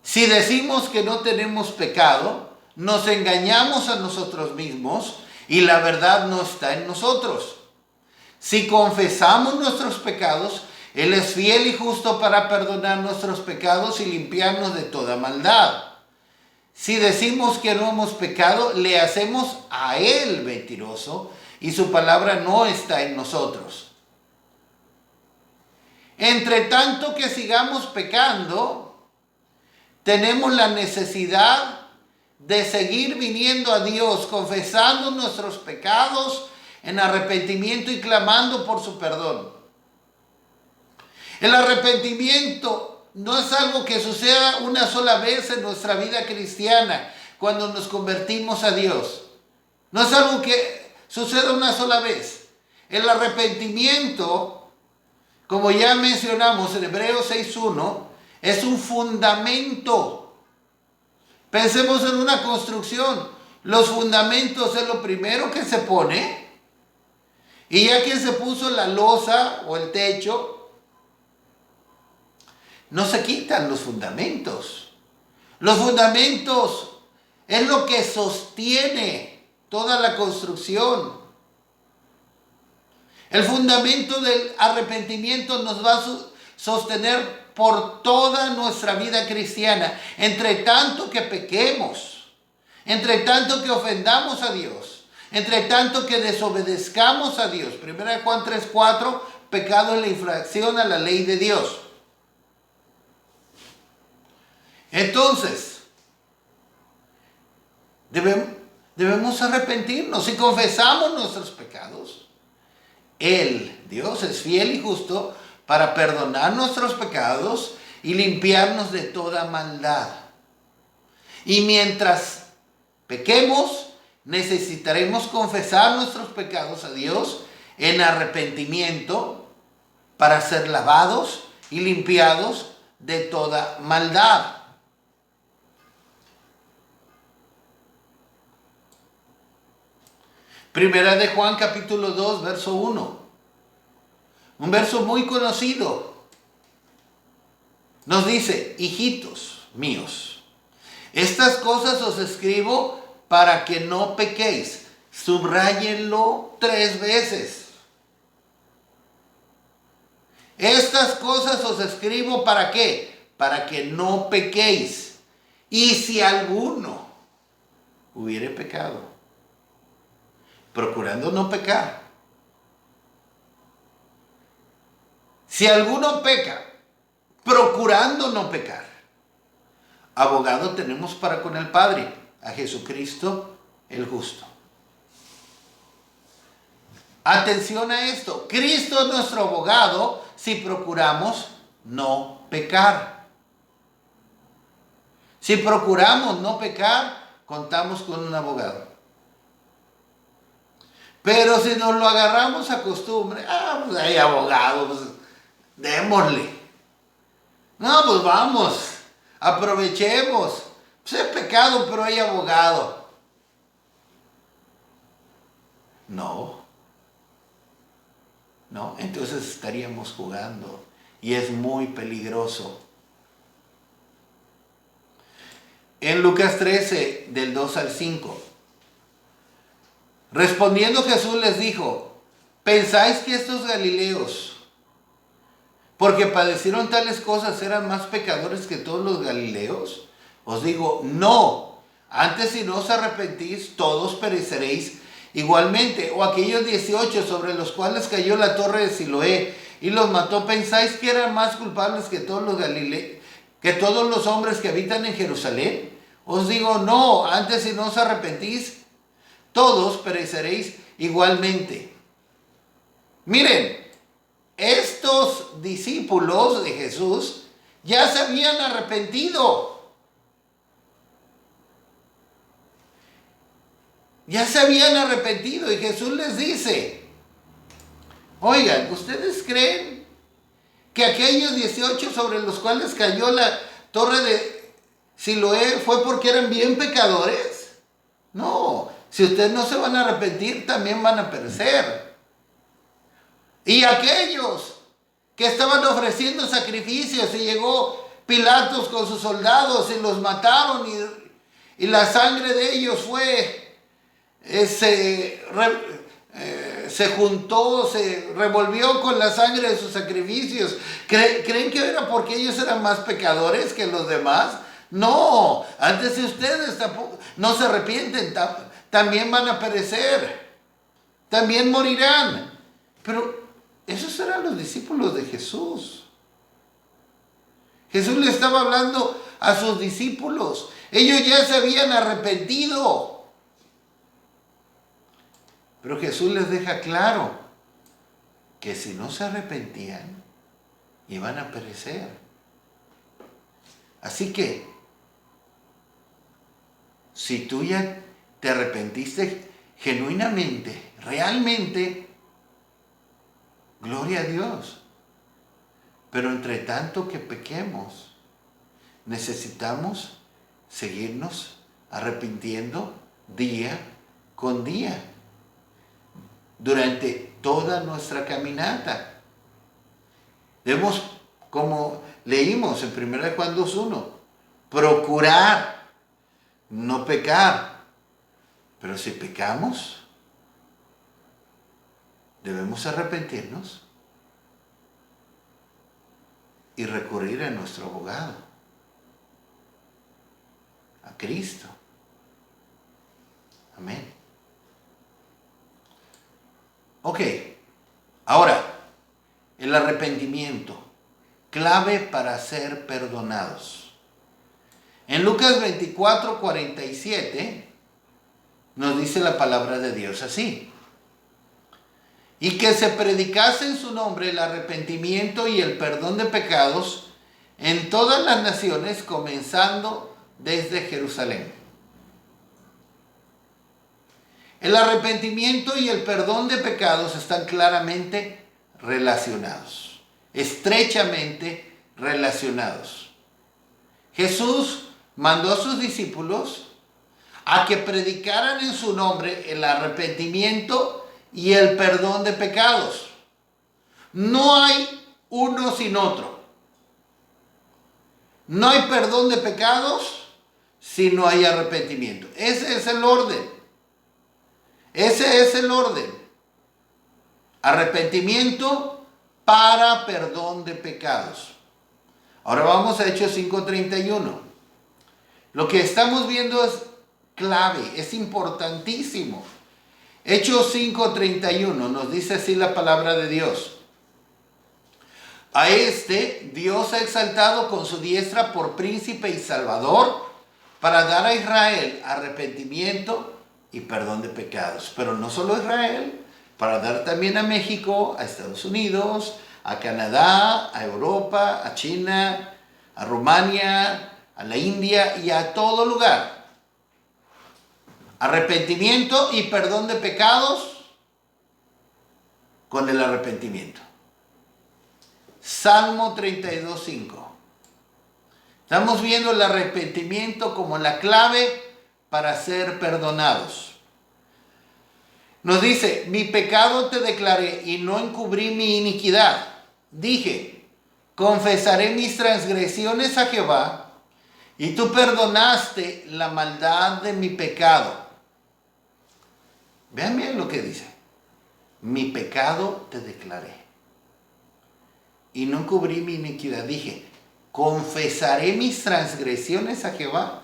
si decimos que no tenemos pecado, nos engañamos a nosotros mismos y la verdad no está en nosotros. Si confesamos nuestros pecados, Él es fiel y justo para perdonar nuestros pecados y limpiarnos de toda maldad. Si decimos que no hemos pecado, le hacemos a Él mentiroso y su palabra no está en nosotros. Entre tanto que sigamos pecando, tenemos la necesidad de seguir viniendo a Dios, confesando nuestros pecados en arrepentimiento y clamando por su perdón. El arrepentimiento no es algo que suceda una sola vez en nuestra vida cristiana cuando nos convertimos a Dios. No es algo que suceda una sola vez. El arrepentimiento, como ya mencionamos en Hebreos 6:1, es un fundamento. Pensemos en una construcción. Los fundamentos es lo primero que se pone. Y ya que se puso la losa o el techo, no se quitan los fundamentos. Los fundamentos es lo que sostiene toda la construcción. El fundamento del arrepentimiento nos va a sostener por toda nuestra vida cristiana. Entre tanto que pequemos, entre tanto que ofendamos a Dios, entre tanto que desobedezcamos a Dios. 1 Juan 3:4, pecado es la infracción a la ley de Dios. Entonces, debemos arrepentirnos. Si confesamos nuestros pecados, Él, Dios, es fiel y justo para perdonar nuestros pecados y limpiarnos de toda maldad. Y mientras pequemos, necesitaremos confesar nuestros pecados a Dios en arrepentimiento para ser lavados y limpiados de toda maldad. Primera de Juan capítulo 2, verso 1. Un verso muy conocido. Nos dice: hijitos míos, estas cosas os escribo para que no pequéis. Subráyenlo 3 veces. Estas cosas os escribo ¿para qué? Para que no pequéis. Y si alguno hubiere pecado, procurando no pecar. Si alguno peca, procurando no pecar, abogado tenemos para con el Padre, a Jesucristo el justo. Atención a esto: Cristo es nuestro abogado si procuramos no pecar. Si procuramos no pecar, contamos con un abogado. Pero si nos lo agarramos a costumbre, pues hay abogado, pues démosle. No, pues vamos, aprovechemos. Pues es pecado, pero hay abogado. No, entonces estaríamos jugando y es muy peligroso. En Lucas 13, del 2 al 5. Respondiendo Jesús les dijo: ¿pensáis que estos galileos, porque padecieron tales cosas, eran más pecadores que todos los galileos? Os digo, no. Antes, si no os arrepentís, todos pereceréis igualmente. O aquellos 18 sobre los cuales cayó la torre de Siloé y los mató, ¿pensáis que eran más culpables que todos los que todos los hombres que habitan en Jerusalén? Os digo, no. Antes, si no os arrepentís, todos pereceréis igualmente. Miren, estos discípulos de Jesús ya se habían arrepentido. Ya se habían arrepentido y Jesús les dice, oigan, ¿ustedes creen que aquellos 18 sobre los cuales cayó la torre de Siloé fue porque eran bien pecadores? No, si ustedes no se van a arrepentir, también van a perecer. Y aquellos que estaban ofreciendo sacrificios y llegó Pilatos con sus soldados y los mataron y la sangre de ellos se juntó, se revolvió con la sangre de sus sacrificios. ¿Creen que era porque ellos eran más pecadores que los demás? No, antes si ustedes tampoco, no se arrepienten, también van a perecer, también morirán. Pero esos eran los discípulos de Jesús. Jesús le estaba hablando a sus discípulos. Ellos ya se habían arrepentido. Pero Jesús les deja claro que si no se arrepentían, iban a perecer. Así que, si tú ya te arrepentiste genuinamente, realmente, gloria a Dios. Pero entre tanto que pequemos, necesitamos seguirnos arrepintiendo día con día, durante toda nuestra caminata. Debemos, como leímos en 1 Juan 2:1, procurar no pecar. Pero si pecamos, debemos arrepentirnos y recurrir a nuestro abogado, a Cristo. Amén. Ok, ahora, el arrepentimiento, clave para ser perdonados. En Lucas 24:47 nos dice la palabra de Dios así: y que se predicase en su nombre el arrepentimiento y el perdón de pecados en todas las naciones, comenzando desde Jerusalén. El arrepentimiento y el perdón de pecados están claramente relacionados, estrechamente relacionados. Jesús mandó a sus discípulos a que predicaran en su nombre el arrepentimiento y el perdón de pecados. No hay uno sin otro. No hay perdón de pecados si no hay arrepentimiento. Ese es el orden. Ese es el orden. Arrepentimiento para perdón de pecados. Ahora vamos a Hechos 5:31. Lo que estamos viendo es clave, es importantísimo. Hechos 5:31 nos dice así la palabra de Dios: a este Dios ha exaltado con su diestra por príncipe y salvador, para dar a Israel arrepentimiento y perdón de pecados. Pero no solo a Israel, para dar también a México, a Estados Unidos, a Canadá, a Europa, a China, a Rumania, a la India y a todo lugar. Arrepentimiento y perdón de pecados con el arrepentimiento. Salmo 32:5. Estamos viendo el arrepentimiento como la clave para ser perdonados. Nos dice: mi pecado te declaré y no encubrí mi iniquidad. Dije: confesaré mis transgresiones a Jehová, y tú perdonaste la maldad de mi pecado. Vean bien lo que dice: mi pecado te declaré y no encubrí mi iniquidad. Dije: confesaré mis transgresiones a Jehová.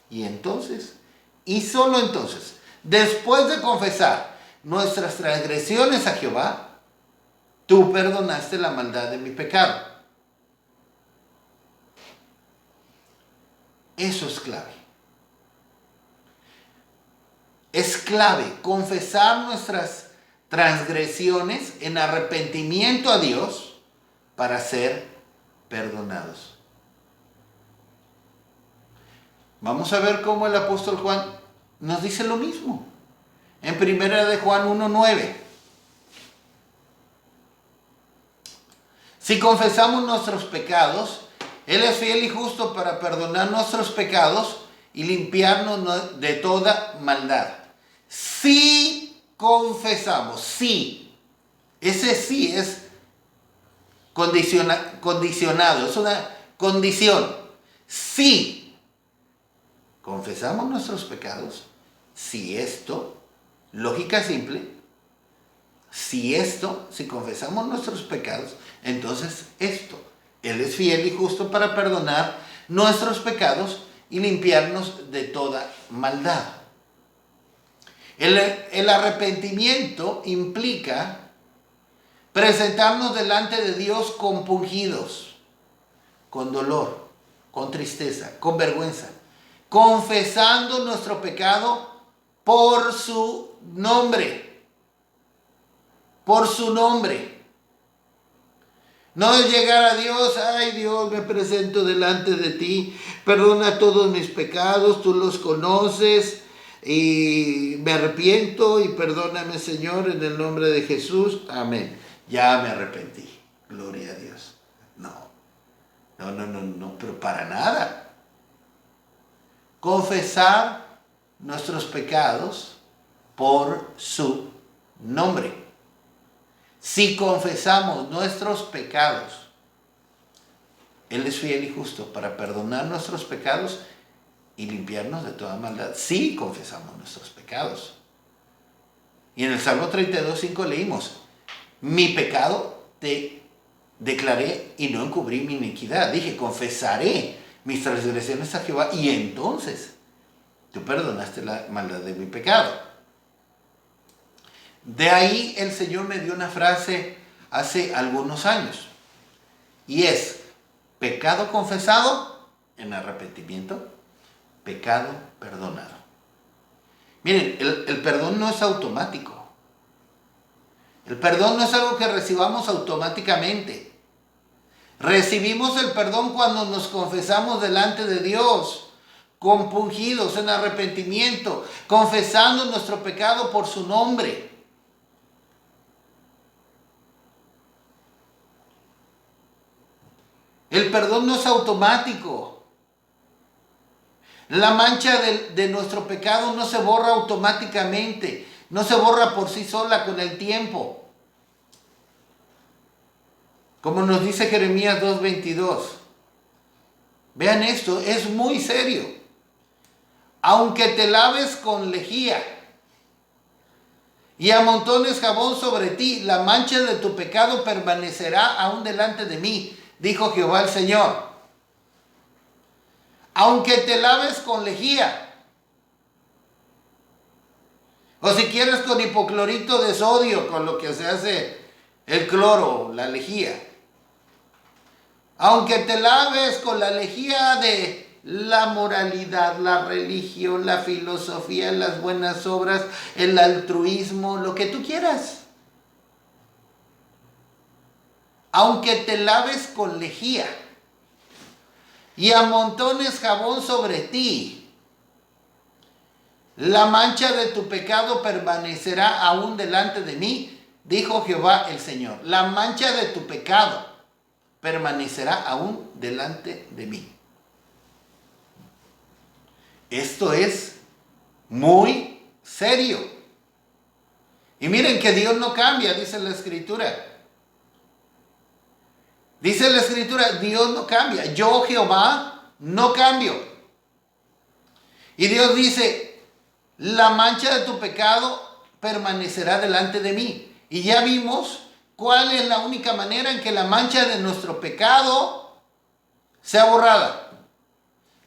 Y entonces, y solo entonces, después de confesar nuestras transgresiones a Jehová, tú perdonaste la maldad de mi pecado. Eso es clave. Es clave confesar nuestras transgresiones en arrepentimiento a Dios para ser perdonados. Vamos a ver cómo el apóstol Juan nos dice lo mismo. En 1 de Juan 1:9. Si confesamos nuestros pecados, Él es fiel y justo para perdonar nuestros pecados y limpiarnos de toda maldad. Si confesamos, sí. Ese sí es condicionado, es una condición. Si confesamos nuestros pecados, si esto, lógica simple, si confesamos nuestros pecados, entonces esto, Él es fiel y justo para perdonar nuestros pecados y limpiarnos de toda maldad. El arrepentimiento implica presentarnos delante de Dios compungidos, con dolor, con tristeza, con vergüenza, confesando nuestro pecado por su nombre. Por su nombre. No es llegar a Dios, ay Dios, me presento delante de ti, perdona todos mis pecados, tú los conoces y me arrepiento y perdóname Señor en el nombre de Jesús, amén. Ya me arrepentí, gloria a Dios. No, pero para nada. Confesar nuestros pecados por su nombre. Si confesamos nuestros pecados, Él es fiel y justo para perdonar nuestros pecados y limpiarnos de toda maldad. Si confesamos nuestros pecados. Y en el Salmo 32:5 leímos, mi pecado te declaré y no encubrí mi iniquidad. Dije, confesaré mis transgresiones a Jehová y entonces tú perdonaste la maldad de mi pecado. De ahí el Señor me dio una frase hace algunos años. Y es, pecado confesado en arrepentimiento, pecado perdonado. Miren, el perdón no es automático. El perdón no es algo que recibamos automáticamente. Recibimos el perdón cuando nos confesamos delante de Dios, compungidos en arrepentimiento, confesando nuestro pecado por su nombre. El perdón no es automático. La mancha de nuestro pecado no se borra automáticamente, no se borra por sí sola con el tiempo. Como nos dice Jeremías 2:22. Vean esto, es muy serio. Aunque te laves con lejía y amontones jabón sobre ti, la mancha de tu pecado permanecerá aún delante de mí, dijo Jehová el Señor. Aunque te laves con lejía, o si quieres con hipoclorito de sodio, con lo que se hace el cloro, la lejía. Aunque te laves con la lejía de la moralidad, la religión, la filosofía, las buenas obras, el altruismo, lo que tú quieras. Aunque te laves con lejía y amontones jabón sobre ti, la mancha de tu pecado permanecerá aún delante de mí, dijo Jehová el Señor. La mancha de tu pecado permanecerá aún delante de mí. Esto es muy serio. Y miren que Dios no cambia, dice la Escritura. Dice la Escritura, Dios no cambia. Yo, Jehová, no cambio. Y Dios dice, la mancha de tu pecado permanecerá delante de mí. Y ya vimos cuál es la única manera en que la mancha de nuestro pecado sea borrada.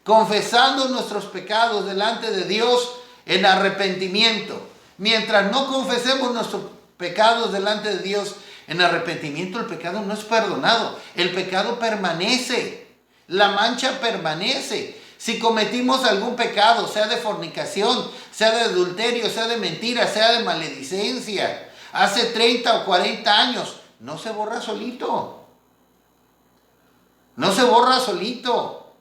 Confesando nuestros pecados delante de Dios en arrepentimiento. Mientras no confesemos nuestros pecados delante de Dios en arrepentimiento, el pecado no es perdonado. El pecado permanece. La mancha permanece. Si cometimos algún pecado, sea de fornicación, sea de adulterio, sea de mentira, sea de maledicencia, hace 30 o 40 años, no se borra solito. No se borra solito.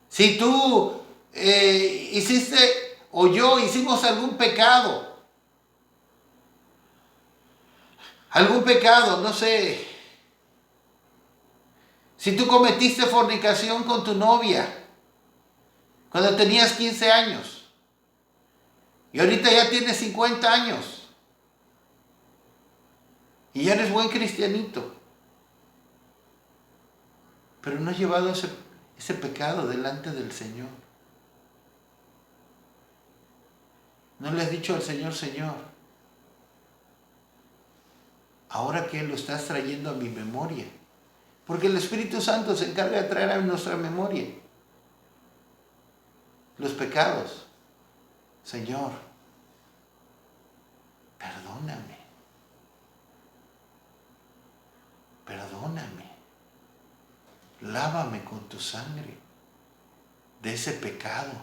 Si tú hiciste o yo hicimos algún pecado, no sé, si tú cometiste fornicación con tu novia cuando tenías 15 años y ahorita ya tienes 50 años y ya eres buen cristianito, pero no has llevado ese pecado delante del Señor. No le has dicho al Señor, Señor, ahora que lo estás trayendo a mi memoria, porque el Espíritu Santo se encarga de traer a nuestra memoria los pecados. Señor, perdóname, lávame con tu sangre de ese pecado,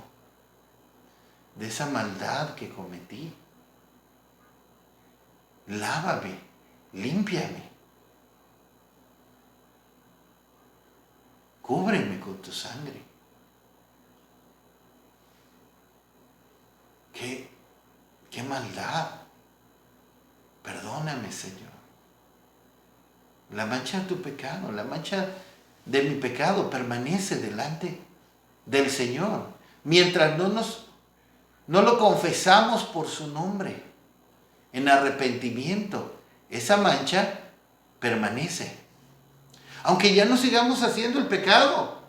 de esa maldad que cometí. Lávame, límpiame, cúbreme con tu sangre. ¡Qué maldad! Perdóname, Señor. La mancha de tu pecado, la mancha de mi pecado permanece delante del Señor. Mientras no lo confesamos por su nombre, en arrepentimiento, esa mancha permanece. Aunque ya no sigamos haciendo el pecado.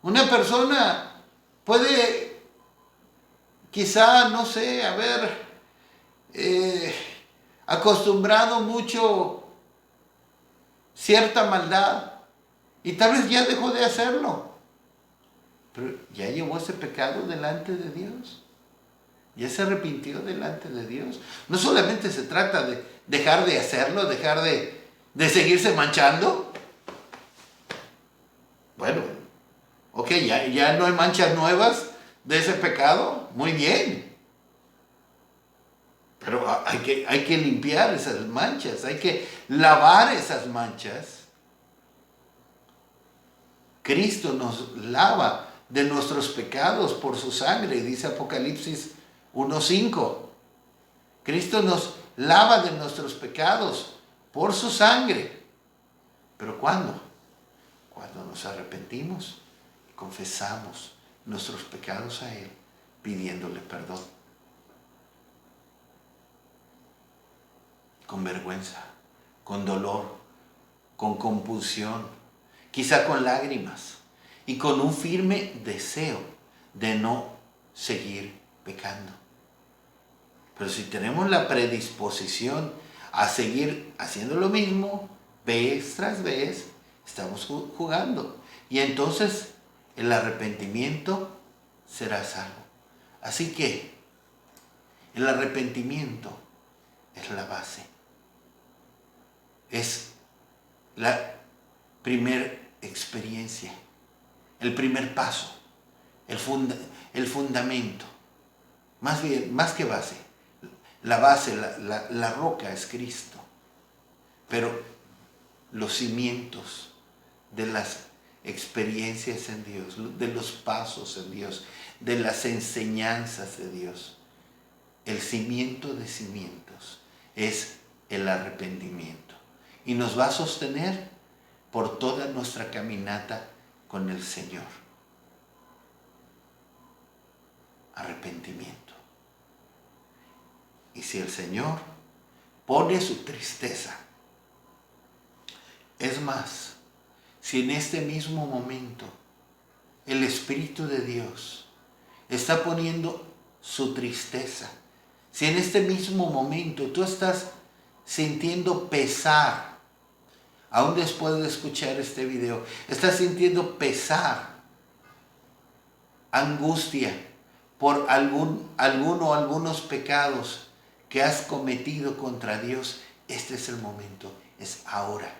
Una persona puede, quizá, no sé, haber acostumbrado mucho cierta maldad y tal vez ya dejó de hacerlo, pero ya llevó ese pecado delante de Dios, ya se arrepintió delante de Dios. No solamente se trata de dejar de hacerlo, dejar de seguirse manchando. Bueno, ok, ya no hay manchas nuevas de ese pecado, muy bien. Pero hay que limpiar esas manchas, hay que lavar esas manchas. Cristo nos lava de nuestros pecados por su sangre, dice Apocalipsis 1:5. Cristo nos lava de nuestros pecados por su sangre. ¿Pero cuándo? Cuando nos arrepentimos y confesamos nuestros pecados a Él, pidiéndole perdón. Con vergüenza, con dolor, con compulsión, quizá con lágrimas y con un firme deseo de no seguir pecando. Pero si tenemos la predisposición a seguir haciendo lo mismo, vez tras vez, estamos jugando. Y entonces el arrepentimiento será salvo. Así que el arrepentimiento es la base. Es la primera experiencia, el primer paso, el fundamento. Más bien, más que base. La base, la roca es Cristo. Pero los cimientos de las experiencias en Dios, de los pasos en Dios, de las enseñanzas de Dios, el cimiento de cimientos es el arrepentimiento. Y nos va a sostener por toda nuestra caminata con el Señor. Arrepentimiento. Y si el Señor pone su tristeza, es más, si en este mismo momento el Espíritu de Dios está poniendo su tristeza, si en este mismo momento tú estás sintiendo pesar, aún después de escuchar este video, estás sintiendo pesar, angustia por alguno o algunos pecados que has cometido contra Dios, este es el momento, es ahora,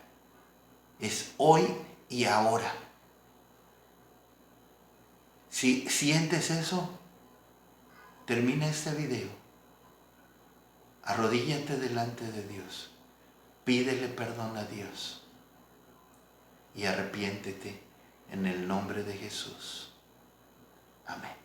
es hoy y ahora. Si sientes eso, termina este video. Arrodíllate delante de Dios. Pídele perdón a Dios. Y arrepiéntete en el nombre de Jesús. Amén.